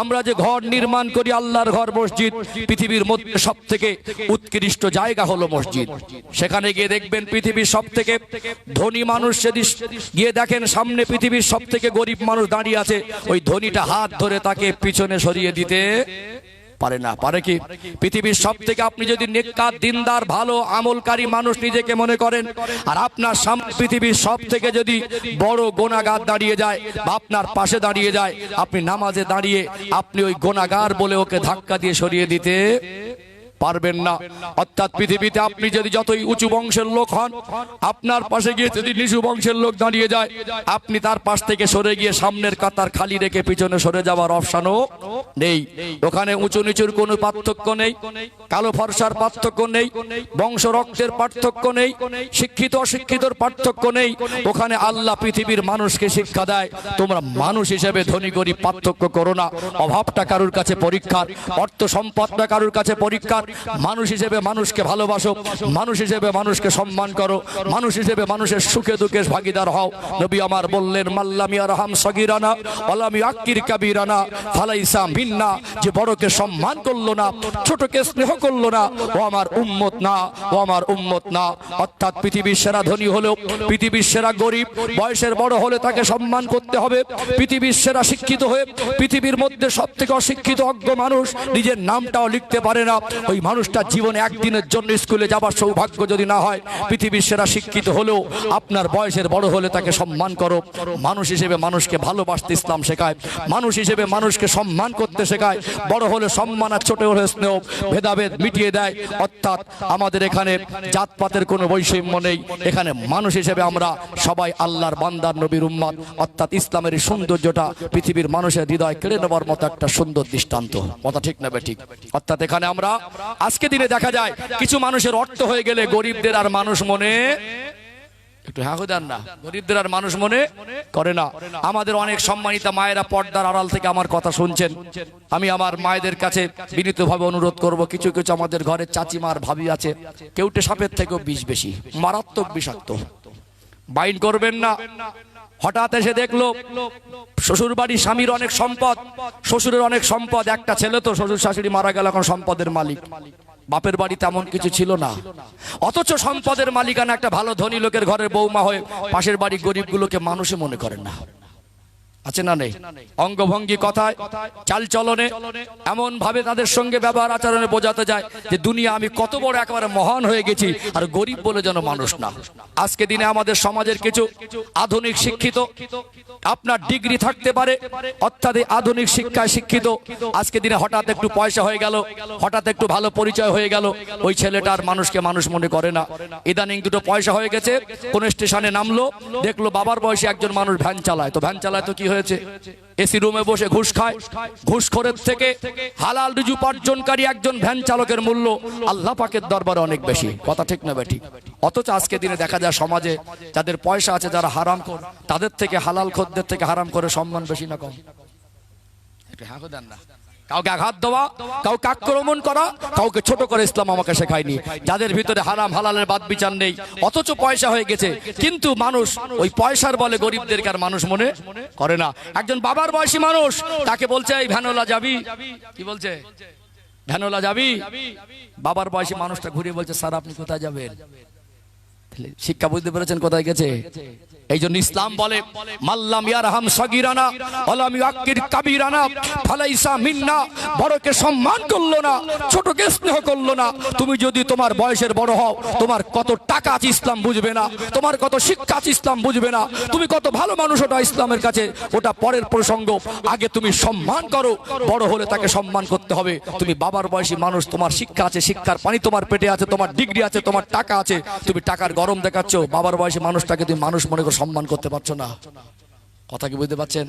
আমরা যে ঘর নির্মাণ করি, আল্লাহর ঘর মসজিদ, পৃথিবীর মধ্যে সবথেকে উৎকৃষ্ট জায়গা হলো মসজিদ। সেখানে গিয়ে দেখবেন পৃথিবীর সবথেকে ধনী মানুষ যদি গিয়ে দেখেন সামনে পৃথিবীর সবথেকে গরিব মানুষ দাঁড়িয়ে আছে, ওই ধনীটা হাত ধরে তাকে পিছনে সরিয়ে দিতে পারে না। পারে কি? পৃথিবীর সবথেকে আপনি যদি নেককার দিনদার ভালো আমলকারী মানুষ নিজেকে মনে করেন, আর আপনার সামনে পৃথিবীর সবথেকে যদি বড় গুনাহগার দাঁড়িয়ে যায় বা আপনার পাশে দাঁড়িয়ে যায়, আপনি নামাজে দাঁড়িয়ে আপনি ওই গুনাহগার বলে ওকে ধাক্কা দিয়ে সরিয়ে দিতে পারবেন না। অর্থাৎ পৃথিবীতে আপনি যদি যতই উঁচু বংশের লোক হন, আপনার পাশে গিয়ে যদি নিচু বংশের লোক দাঁড়িয়ে যায়, আপনি তার পাশ থেকে সরে গিয়ে সামনের কাতার খালি রেখে পিছনে সরে যাওয়ার অপশনও নেই। ওখানে উঁচু নিচুর কোনো পার্থক্য নেই, কালো ফর্সার পার্থক্য নেই, বংশ রক্তের পার্থক্য নেই, শিক্ষিত অশিক্ষিতর পার্থক্য নেই। ওখানে আল্লাহ পৃথিবীর মানুষকে শিক্ষা দেয়, তোমরা মানুষ হিসেবে ধনী গরিব পার্থক্য করো না, অভাবটা কারুর কাছে পরীক্ষার, অর্থ সম্পদটা কারুর কাছে পরীক্ষার। মানুষ হিসেবে মানুষকে ভালোবাসো, মানুষ হিসেবে মানুষকে সম্মান করো, মানুষ হিসেবে মানুষের সুখে দুঃখে ভাগীদার হও। নবী আমার বললেন, মাল্লাম ইয়ারহাম সগীরানা ওয়ালাম ইয়াক্কির কাবীরানা ফালাইসা মিন্না, যে বড়কে সম্মান করলো না, ছোটকে স্নেহ করলো না, ও আমার উম্মত না, ও আমার উম্মত না। অর্থাৎ পৃথিবীর সেরা ধনী হলেও পৃথিবীর সেরা গরিব, বয়সের বড় হলে তাকে সম্মান করতে হবে। পৃথিবীর সেরা শিক্ষিত হয়ে পৃথিবীর মধ্যে সবথেকে অশিক্ষিত অজ্ঞ মানুষ নিজের নামটাও লিখতে পারে না, ওই মানুষটা জীবনে একদিনের জন্য স্কুলে যাবার সৌভাগ্য যদি না হয়, পৃথিবীর সেরা শিক্ষিত হলেও আপনার বয়সের বড় হলে তাকে সম্মান করো। মানুষ হিসেবে মানুষকে ভালোবাসতে ইসলাম শেখায়, মানুষ হিসেবে মানুষকে সম্মান করতে শেখায়। বড় হলে সম্মান আর ছোট হলে স্নেহ, ভেদাভেদ মিটিয়ে দেয়। অর্থাৎ আমাদের এখানে জাতপাতের কোনো বৈষম্য নেই, এখানে মানুষ হিসেবে আমরা সবাই আল্লাহর বান্দার নবীর উম্মত। অর্থাৎ ইসলামের এই সৌন্দর্যটা পৃথিবীর মানুষের হৃদয় কেড়ে নেবার মতো একটা সুন্দর দৃষ্টান্ত। কথা ঠিক না বেঠিক? অর্থাৎ এখানে আমরা আজকে দিনে দেখা যায় কিছু মানুষের অর্থ হয়ে গেলে গরিবদের আর মানুষ মনে একটু হ্যাঁ দেন না, গরিবদের আর মানুষ মনে করে না। আমাদের অনেক সম্মানিতা মায়েরা পর্দার আড়াল থেকে আমার কথা শুনছেন, আমি আমার মায়েদের কাছে বিনীতভাবে অনুরোধ করব, কিছু কিছু আমাদের ঘরে চাচিমার ভাবি আছে, কেউটে সাপের থেকেও বিষ বেশি, মারাত্মক বিষাক্ত, বাইন করবেন না। হঠাৎ এসে দেখলো শ্বশুর বাড়ি স্বামীর অনেক সম্পদ, শ্বশুরের অনেক সম্পদ, একটা ছেলে তো শ্বশুর শাশুড়ি মারা গেল, এখন সম্পদের মালিক। বাপের বাড়ি তেমন কিছু ছিল না, অথচ সম্পদের মালিকানা একটা ভালো ধনী লোকের ঘরের বৌমা হয়ে পাশের বাড়ি গরিবগুলোকে মানুষই মনে করেন না। আছে না নেই? অঙ্গভঙ্গি, কথায়, চালচলনে এমন ভাবে তাদের সঙ্গে ব্যবহার আচরণে বোঝাতে যায় যে দুনিয়া আমি কত বড় একেবারে মহান হয়ে গেছি, আর গরিব বলে যেন মানুষ না। আজকে দিনে আমাদের সমাজের কিছু আধুনিক শিক্ষিত, আপনার ডিগ্রি থাকতে পারে, অর্থাৎ আধুনিক শিক্ষায় শিক্ষিত, আজকে দিনে হঠাৎ একটু পয়সা হয়ে গেল, হঠাৎ একটু ভালো পরিচয় হয়ে গেল, ওই ছেলেটার মানুষকে মানুষ মনে করে না। ইদানিং দুটো পয়সা হয়ে গেছে, কোন স্টেশনে নামলো, দেখলো বাবার বয়সে একজন মানুষ ভ্যান চালায়, তো ভ্যান চালায় তো কি হয়েছে, এসি রুমে বসে ঘুষ খায়। ঘুষখোরের থেকে হালাল রুজি উপার্জনকারী একজন ভ্যান চালকের মূল্য আল্লাহ পাকের দরবারে অনেক বেশি। কথা ঠিক না বেঠিক? অথচ আজকে দিনে দেখা যায় সমাজে যাদের পয়সা আছে, যারা হারাম খোর, তাদের থেকে হালাল খোরদের থেকে হারাম করে সম্মান বেশি না কম? একটু হ্যাঁ দেন না। কাউকে আঘাত দেওয়া, কাউকে আক্রমণ করা, কাউকে ছোট করে ইসলাম আমাকে শেখায়নি। যাদের ভিতরে হারাম হালালের বাদ বিচার নেই, অথচ পয়সা হয়ে গেছে, কিন্তু মানুষ ওই পয়সার বলে গরিবদেরকে আর মানুষ মনে করে না। একজন বাবার বয়সী মানুষ, তাকে বলছে এই ভ্যানোলা যাবি, কি বলছে, ভ্যানোলা যাবি, বাবার বয়সী মানুষটা ঘুরে বলছে স্যার আপনি কোথায় যাবেন? শিক্ষা বুঝতে পেরেছেন কোথায় গেছে? এই জন্য ইসলাম বলে মাল্লাম ইয়ারহাম সগীরানা ওয়ালাম ইয়াক্কির কাবীরানা ফালাইসা মিন্না। বড়কে সম্মান করলো না, ছোটকে স্নেহ করলো না। তুমি যদি তোমার বয়সের বড় হও, তোমার কত টাকা আছে ইসলাম বুঝবে না, তোমার কত শিক্ষা আছে ইসলাম বুঝবে না, তুমি কত ভালো মানুষ ওটা ইসলামের কাছে ওটা পরের প্রসঙ্গ। আগে তুমি সম্মান করো, বড় হলে তাকে সম্মান করতে হবে। তুমি বাবার বয়সী মানুষ, তোমার শিক্ষা আছে, শিক্ষার পানি তোমার পেটে আছে, তোমার ডিগ্রি আছে, তোমার টাকা আছে, তুমি টাকার গরম দেখাচ্ছ, বাবার বয়সী মানুষটাকে তুমি মানুষ মনে করে সম্মান করতে পারছো না। কথা কি বুঝতে পারছেন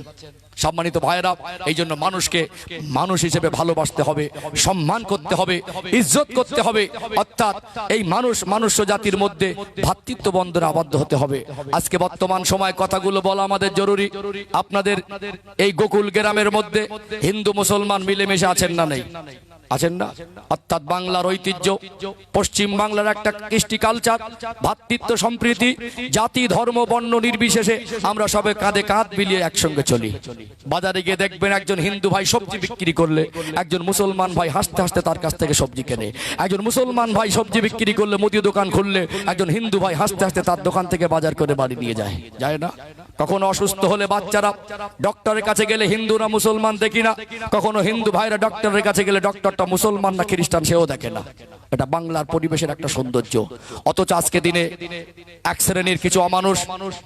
সম্মানিত ভাইয়েরা? এই জন্য মানুষকে মানুষ হিসেবে ভালোবাসতে হবে, সম্মান করতে হবে, ইজ্জত করতে হবে, অর্থাৎ এই মনুষ্য জাতির মধ্যে ভ্রাতৃত্ব বন্ধনে আবদ্ধ হতে হবে। আজকে বর্তমান সময় কথাগুলো বলা আমাদের জরুরি। আপনাদের এই গোকুল গ্রামের মধ্যে হিন্দু মুসলমান মিলেমিশে আছেন না নেই? আছেন না? অর্থাৎ বাংলার ঐতিহ্য, পশ্চিম বাংলার একটা কৃষ্টি কালচার, ভ্রাতৃত্ব সম্প্রীতি, জাতি ধর্ম বর্ণ নির্বিশেষে আমরা সবে কাঁধে কাঁধ মিলিয়ে একসঙ্গে চলি। বাজারে গিয়ে দেখবেন একজন হিন্দু ভাই সবজি বিক্রি করলে একজন মুসলমান ভাই হাসতে হাসতে তার কাছ থেকে সবজি কেনে। একজন মুসলমান ভাই সবজি বিক্রি করলে, মুদি দোকান খুললে, একজন হিন্দু ভাই হাসতে হাসতে তার দোকান থেকে বাজার করে বাড়ি নিয়ে যায়, যায় না? কখনো অসুস্থ হলে বাচ্চারা ডক্টরের কাছে গেলে হিন্দু না মুসলমান দেখি না, কখনো হিন্দু ভাইরা ডক্টরের কাছে গেলে ডক্টরটা মুসলমান না খ্রিস্টান সেও দেখে না। এটা বাংলার পরিবেশের একটা সৌন্দর্য। অথচ আজকে দিনে এক শ্রেণীর কিছু অমানুষ,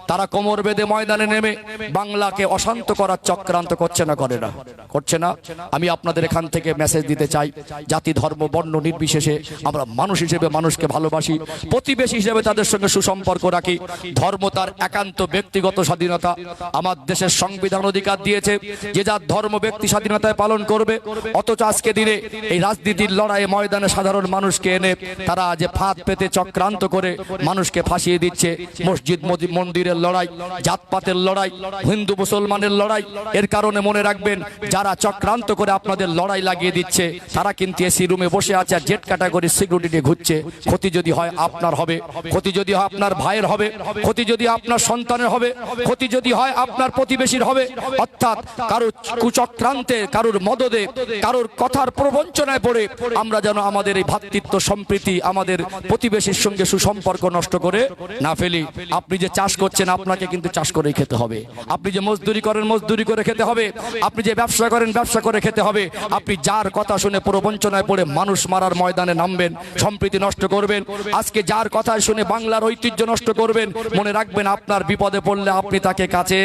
তারা কোমর বেঁধে ময়দানে নেমে বাংলাকে অশান্ত করার চক্রান্ত করছে না, করে না, করছে না? আমি আপনাদের এখান থেকে মেসেজ দিতে চাই, জাতি ধর্ম বর্ণ নির্বিশেষে আমরা মানুষ হিসেবে মানুষকে ভালোবাসি, প্রতিবেশী হিসেবে তাদের সঙ্গে সুসম্পর্ক রাখি। ধর্ম তার একান্ত ব্যক্তিগত স্বাধীনতা, আমার দেশের সংবিধান অধিকার দিয়েছে যে যার ধর্ম ব্যক্তি স্বাধীনতায় পালন করবে। অথচ আজকে দিনে এই রাজনীতির লড়াইয়ে ময়দানে সাধারণ মানুষকে এনে তারা যে ফাঁদ পেতে চক্রান্ত করে মানুষকে ফাঁসিয়ে দিচ্ছে। মসজিদ মন্দিরের লড়াই, জাতপাতের লড়াই, হিন্দু মুসলমানের লড়াই। এর কারণে মনে রাখবেন, যারা চক্রান্ত করে আপনাদের লড়াই লাগিয়ে দিচ্ছে তারা কিন্তু এসি রুমে বসে আছে আর জেট ক্যাটাগরির সিকিউরিটি নিয়ে ঘুরছে। ক্ষতি যদি হয় আপনার হবে, ক্ষতি যদি হয় আপনার ভাইয়ের হবে, ক্ষতি যদি আপনার সন্তানের হবে, ক্ষতি যদি হয় আপনার প্রতিবেশীর হবে। অর্থাৎ কারোর কুচক্রান্তে, কারোর মদদে, কারোর কথার প্রবঞ্চনায় পড়ে আমরা যেন আমাদের এই ভ্রাতৃত্ব সম্প্রীতি, আমাদের প্রতিবেশীর সঙ্গে সুসম্পর্ক নষ্ট করে না ফেলি। আপনি যে চাষ করছেন আপনাকে কিন্তু চাষ করেই খেতে হবে, আপনি যে মজদুরি করেন মজদুরি করে খেতে হবে, আপনি যে ব্যবসা করেন ব্যবসা করে খেতে হবে। আপনি যার কথা শুনে প্রবঞ্চনায় পড়ে মানুষ মারার ময়দানে নামবেন, সম্প্রীতি নষ্ট করবেন, আজকে যার কথা শুনে বাংলার ঐতিহ্য নষ্ট করবেন, মনে রাখবেন আপনার বিপদে পড়লে আপনি তাকে কাছে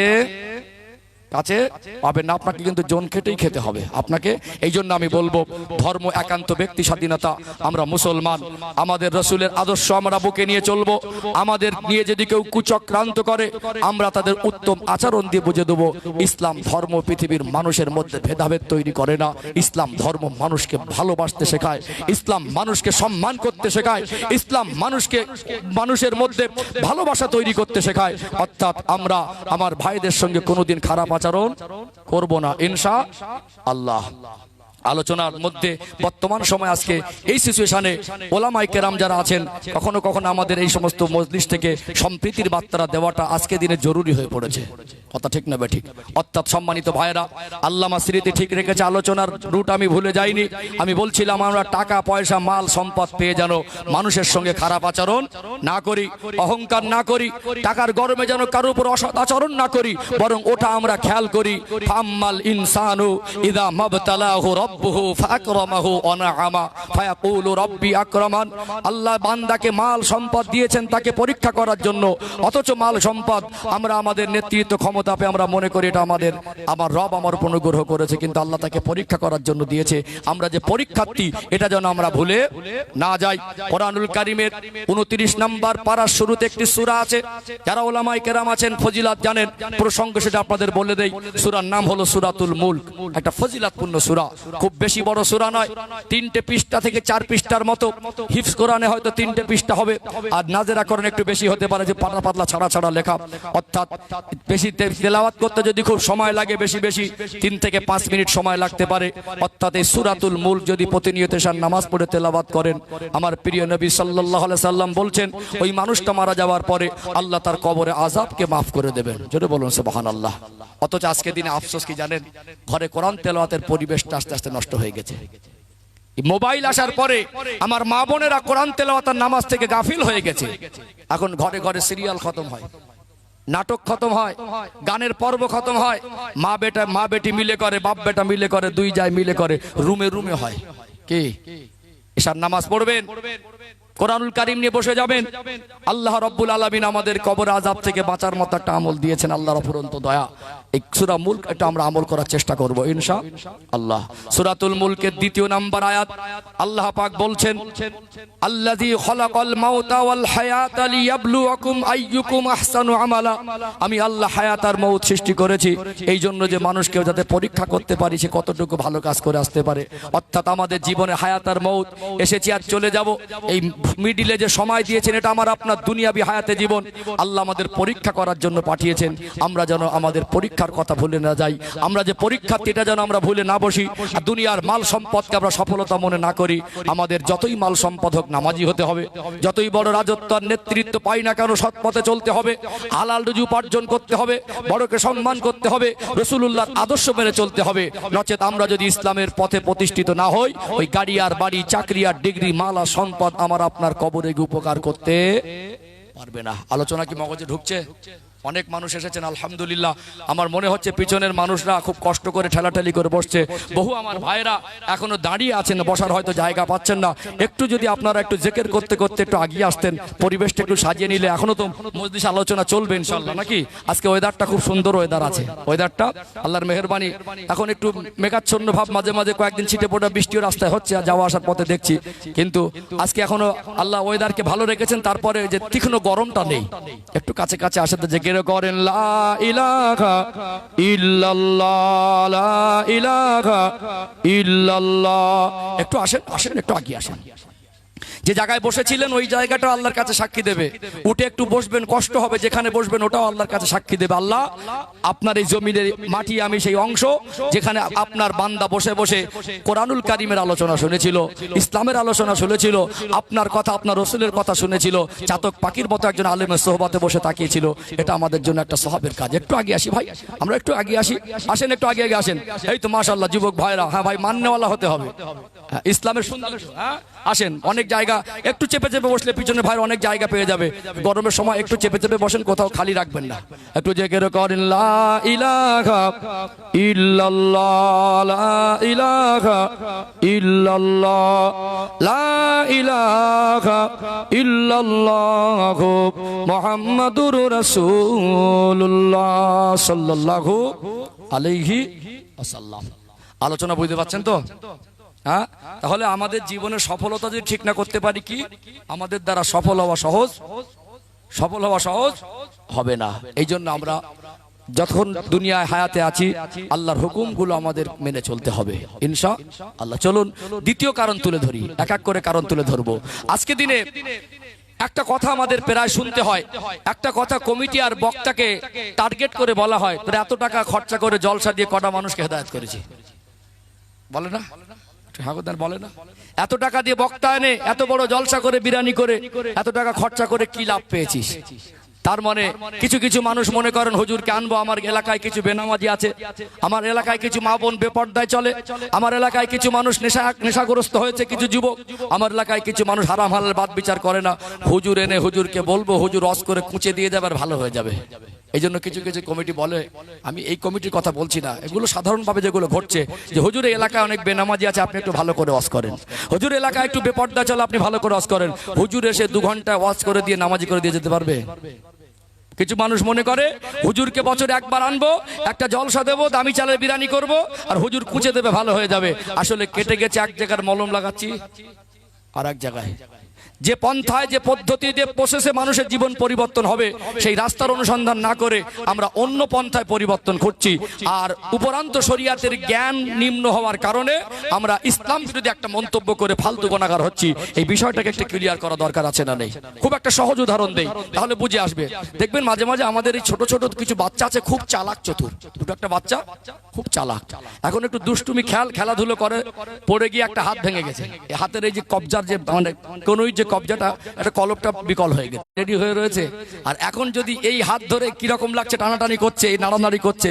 কাছে পাবেন না, আপনাকে কিন্তু জন খেটেই খেতে হবে আপনাকে। এই জন্য আমি বলবো ধর্ম একান্ত ব্যক্তি স্বাধীনতা। আমরা মুসলমান, আমাদের রসুলের আদর্শ আমরা বুকে নিয়ে চলবো। আমাদের নিয়ে যদি কেউ কুচক্রান্ত করে আমরা তাদের উত্তম আচরণ দিয়ে বুঝে দেবো ইসলাম ধর্ম পৃথিবীর মানুষের মধ্যে ভেদাভেদ তৈরি করে না। ইসলাম ধর্ম মানুষকে ভালোবাসতে শেখায়, ইসলাম মানুষকে সম্মান করতে শেখায়, ইসলাম মানুষকে মানুষের মধ্যে ভালোবাসা তৈরি করতে শেখায়। অর্থাৎ আমরা আমার ভাইদের সঙ্গে কোনোদিন খারাপ আচরণ করব না ইনশাআল্লাহ। আলোচনার মধ্যে বর্তমান সময় আজকে এই সিচুয়েশনে ওলামায়ে কেরাম যারা আছেন, কখনো কখনো আমাদের এই সমস্ত মজলিস থেকে সম্প্রীতির বার্তা দেওয়াটা আজকে দিনে জরুরি হয়ে পড়েছে। কথা ঠিক না ঠিক? অর্থাৎ সম্মানিত ভাইরা, আল্লামা স্মৃতি ঠিক রেখেছে, আলোচনার রুট আমি ভুলে যাইনি। আমি বলছিলাম আমরা টাকা পয়সা মাল সম্পদ পেয়ে যেন মানুষের সঙ্গে খারাপ আচরণ না করি, অহংকার না করি, টাকার গরমে যেন কারোর উপর অসৎ আচরণ না করি, বরং ওটা আমরা খেয়াল করি। ফাম্মাল ইনসানু ইযা মাবতালাহু রাব্বুহু ফাকরামাহু ওয়া নাআমা ফায়াকুলু রাব্বি আকরামান। আল্লাহ বান্দাকে মাল সম্পদ দিয়েছেন তাকে পরীক্ষা করার জন্য, অথচ মাল সম্পদ আমরা আমাদের নেতৃত্ব ক্ষমতা পেয়ে আমরা মনে করি এটা আমার রব আমার উপর অনুগ্রহ করেছে, কিন্তু আল্লাহ তাকে পরীক্ষা করার জন্য দিয়েছে। আমরা যে পরীক্ষার্থী এটা যেন আমরা ভুলে না যাই। কোরআনুল কারীমের 29 নম্বর পারার শুরুতে একটি সূরা আছে, যারা ওলামায়ে কেরাম আছেন ফজিলত জানেন, প্রসঙ্গ সেটা আপনাদের বলে দেই। সূরার নাম হলো সূরাতুল মুলক, একটা ফজিলতপূর্ণ সূরা, খুব বেশি বড় সূরা নয়, 3টে পৃষ্ঠা থেকে 4 পৃষ্ঠার মতো। হিফজ কোরআনে হয়তো 3টে পৃষ্ঠা হবে, আর নাজেরা কোরআনে একটু বেশি হতে পারে, যে পাতলা পাতলা ছাড়া ছাড়া লেখা। অর্থাৎ বেশি তেলাওয়াত করতে যদি খুব সময় লাগে, বেশি 3 থেকে 5 মিনিট সময় লাগতে পারে। অর্থাৎ এই সূরাতুল মুলক যদি প্রতিনিয়ত এশার নামাজ পড়ে তেলাওয়াত করেন, আমার প্রিয় নবী সাল্লাল্লাহু আলাইহি সাল্লাম বলছেন ওই মানুষটা মারা যাওয়ার পরে আল্লাহ তার কবরে আযাবকে মাফ করে দেবেন। জোরে বলুন সুবহানাল্লাহ। অথচ আজকে দিনে আফসোস কি জানেন, ঘরে কোরআন তেলাওয়াতের পরিবেশটা আস্তে আস্তে নষ্ট হয়ে গেছে। মোবাইল আসার পরে আমার মা বোনেরা কোরআন তেলাওয়াতের নামাজ থেকে গাফিল হয়ে গেছে। এখন ঘরে ঘরে সিরিয়াল খতম হয়, নাটক খতম হয়, গানের পর্ব খতম হয়, মা বেটি মিলে করে, বাপ বেটা মিলে করে, দুই যায় মিলে করে, রুমে রুমে হয়। কি এশার নামাজ পড়বেন, কোরআনুল কারীম নিয়ে বসে যাবেন। আল্লাহ রাব্বুল আলামিন আমাদের কবর আযাব থেকে বাঁচার মতো একটা আমল দিয়েছেন, আল্লাহর অফুরন্ত দয়া। এই সূরা মুলক এটা আমরা আমল করার চেষ্টা করব ইনশাআল্লাহ। সূরাতুল মুলকের 2 নম্বর আয়াত আল্লাহ পাক বলছেন, আল্লাযী খালাকাল মাউতা ওয়াল হায়াতা লিয়াবলুয়াকুম আইয়ুকুম আহসানু আমালা। আমি আল্লাহ হায়াত আর মউত সৃষ্টি করেছি এই জন্য যে মানুষকে যাতে পরীক্ষা করতে পারি সে কতটুকু ভালো কাজ করে আসতে পারে। অর্থাৎ আমাদের জীবনে হায়াত আর মউত, এসেছি আর চলে যাব, এই মিডিলে যে সময় দিয়েছেন এটা আমার আপনার দুনিয়াবি হায়াতে জীবন, আল্লাহ আমাদের পরীক্ষা করার জন্য পাঠিয়েছেন। আমরা যেন আমাদের পরীক্ষার কথা ভুলে না যাই, আমরা যে পরীক্ষার্থী এটা যেন আমরা ভুলে না বসি, আর দুনিয়ার মাল সম্পদকে আমরা সফলতা মনে না করি। আমাদের যতই মাল সম্পদ হোক নামাজি হতে হবে, যতই বড় রাজত্ব আর নেতৃত্ব পাই না কেন সৎ পথে চলতে হবে, হালাল রুজি উপার্জন করতে হবে, বড়কে সম্মান করতে হবে, রাসূলুল্লাহর আদর্শ মেনে চলতে হবে। নচেত আমরা যদি ইসলামের পথে প্রতিষ্ঠিত না হই, ওই গাড়ি আর বাড়ি, চাকরি আর ডিগ্রি, মাল আর সম্পদ আমার আপনার কবরে গিয়ে উপকার করতে পারবে না। আলোচনা কি মগজে ঢুকছে? অনেক মানুষ এসেছেন আলহামদুলিল্লাহ। আমার মনে হচ্ছে পিছনের মানুষরা খুব কষ্ট করে ঠেলাঠেলি করে বসছে, বহু আমার ভাইরা এখনো দাঁড়িয়ে আছেন, বসার হয়তো জায়গা পাচ্ছেন না। একটু যদি আপনারা একটু জিকির করতে করতে একটু আগিয়ে আসতেন, পরিবেশটা একটু সাজিয়ে নিলে, এখনো তো মজলিস আলোচনা চলবে ইনশাআল্লাহ নাকি? আজকে ওয়েদারটা খুব সুন্দর ওয়েদার আছে, ওয়েদারটা আল্লাহর মেহেরবানি। এখন একটু মেঘাচ্ছন্ন ভাব, মাঝে মাঝে কয়েকদিন ছিটে ফোটা বৃষ্টিও রাস্তায় হচ্ছে, আর যাওয়া আসার পথে দেখছি, কিন্তু আজকে এখনো আল্লাহ ওয়েদারকে ভালো রেখেছেন। তারপরে যে তীক্ষ্ণ গরমটা নেই, একটু কাছে কাছে আসে তো জিকির করেন লা ইলাহা ইল্লাল্লাহ, লা ইলাহা ইল্লাল্লাহ। একটু আসেন আসেন, একটু আগিয়ে আসেন। যে জায়গায় বসেছিলেন ওই জায়গাটা আল্লাহর কাছে সাক্ষী দেবে। উঠে একটু বসবেন, কষ্ট হবে, যেখানে বসবেন ওটাও আল্লাহর কাছে সাক্ষী দেবে। আল্লাহ আপনার এই জমিনের মাটি আমি সেই অংশ যেখানে আপনার বান্দা বসে বসে কোরআনুল কারীমের আলোচনা শুনেছিল, ইসলামের আলোচনা শুনেছিল, আপনার কথা আপনার রাসূলের কথা শুনেছিল, চাতক পাখির মতো একজন আলেমের সোহবতে বসে তাকিয়েছিল। এটা আমাদের জন্য একটা সওয়াবের কাজ। একটু আগে আসি ভাই, আমরা একটু আগে আসি, আসেন একটু আগে আগে আসেন। এই তো মাশাআল্লাহ যুবক ভাইরা, হ্যাঁ ভাই মাননেওয়ালা হতে হবে, ইসলামের সুন্দর। হ্যাঁ আসেন, অনেক জায়গা একটু চেপে চেপে বসলে পিছনে ভাই অনেক জায়গা পেয়ে যাবে। গরমের সময় একটু চেপে চেপে বসেন, কোথাও খালি রাখবেন না। একটু জিকির করেন লা ইলাহা ইল্লাল্লাহ, লা ইলাহা ইল্লাল্লাহ, লা ইলাহা ইল্লাল্লাহ মুহাম্মাদুর রাসূলুল্লাহ সাল্লাল্লাহু আলাইহি ওয়াসাল্লাম। আলোচনা বুঝতে পারছেন তো? হ্যাঁ, তাহলে আমাদের জীবনের সফলতা যদি ঠিক না করতে পারি, কি আমাদের দ্বারা সফল হওয়া সহজ হবে না। এই জন্য আমরা যখন দুনিয়ায় হায়াতে আছি আল্লাহর হুকুমগুলো আমাদের মেনে চলতে হবে ইনশাআল্লাহ। চলুন দ্বিতীয় কারণ তুলে ধরি, এক এক করে কারণ তুলে ধরবো। আজকে দিনে একটা কথা আমাদের প্রায় শুনতে হয়, একটা কথা কমিটি আর বক্তাকে টার্গেট করে বলা হয়, তোরা এত টাকা খরচা করে জলসা দিয়ে কটা মানুষকে হেদায়েত করেছি, বলে না? ঠাকুরদার বলে না, এত টাকা দিয়ে বক্তা এনে এত বড় জলসা করে বিরানি করে এত টাকা খরচা করে কি লাভ পেয়েছিস? তার মানে কিছু কিছু মানুষ মনে করেন হুজুরকে আনবো, আমার এলাকায় কিছু বেনামাজি আছে, আমার এলাকায় কিছু মা বোন বেপর্দায় চলে, আমার এলাকায় কিছু মানুষ নেশাগ্রস্ত হয়েছে, কিছু যুবক, আমার এলাকায় কিছু মানুষ হারাম হালাল বাদ বিচার করে না, হুজুর এনে হুজুরকে বলবো, হুজুর রস করে কুঁচে দিয়ে যাবে আর ভালো হয়ে যাবে। এই জন্য কিছু কিছু কমিটি বলে, আমি এই কমিটির কথা বলছি না, এগুলো সাধারণভাবে যেগুলো ঘটছে, যে হুজুর এলাকায় অনেক বেনামাজি আছে, আপনি একটু ভালো করে ওয়াজ করেন, হুজুর এলাকায় একটু বেপর্দা চলে, আপনি ভালো করে ওয়াজ করেন, হুজুর এসে 2 ঘন্টা ওয়াজ করে দিয়ে নামাজি করে দিয়ে যেতে পারবে? কিছু মানুষ মনে করে হুজুরকে বছরে একবার আনবো, একটা জলসা দেবো, দামি চালের বিরিয়ানি করব, আর হুজুর কুচে দেবে, ভালো হয়ে যাবে। আসলে কেটে গেছে এক জায়গার মলম লাগাচ্ছি আর এক জায়গায়। যে পন্থায়, যে পদ্ধতিতে প্রসেসে মানুষের জীবন পরিবর্তন হবে, সেই রাস্তার অনুসন্ধান না করে আমরা অন্য পন্থায় পরিবর্তন করছি। আর উপরান্ত শরিয়াতের জ্ঞান নিম্ন হওয়ার কারণে আমরা ইসলাম বিরোধী একটা মন্তব্য করে ফালতু গুনাহগার হচ্ছি। এই বিষয়টাকে একটু ক্লিয়ার করা দরকার আছে না নেই? খুব একটা সহজ উদাহরণ দেই, তাহলে বুঝে আসবে। দেখবেন মাঝে মাঝে আমাদের এই ছোট ছোট কিছু বাচ্চা আছে, খুব চালাক চতুর, দুটো একটা বাচ্চা খুব চালাক, এখন একটু দুষ্টুমি খেলাধুলো করে, পড়ে গিয়ে একটা হাত ভেঙে গেছে, হাতের এই যে কবজার যে মানে কোন যে কবজাটা, একটা কলপটা বিকল হয়ে গেছে, রেডি হয়ে রয়েছে। আর এখন যদি এই হাত ধরে কিরকম লাগছে, টানাটানি করছে, এই নাড়ানাড়ি করছে,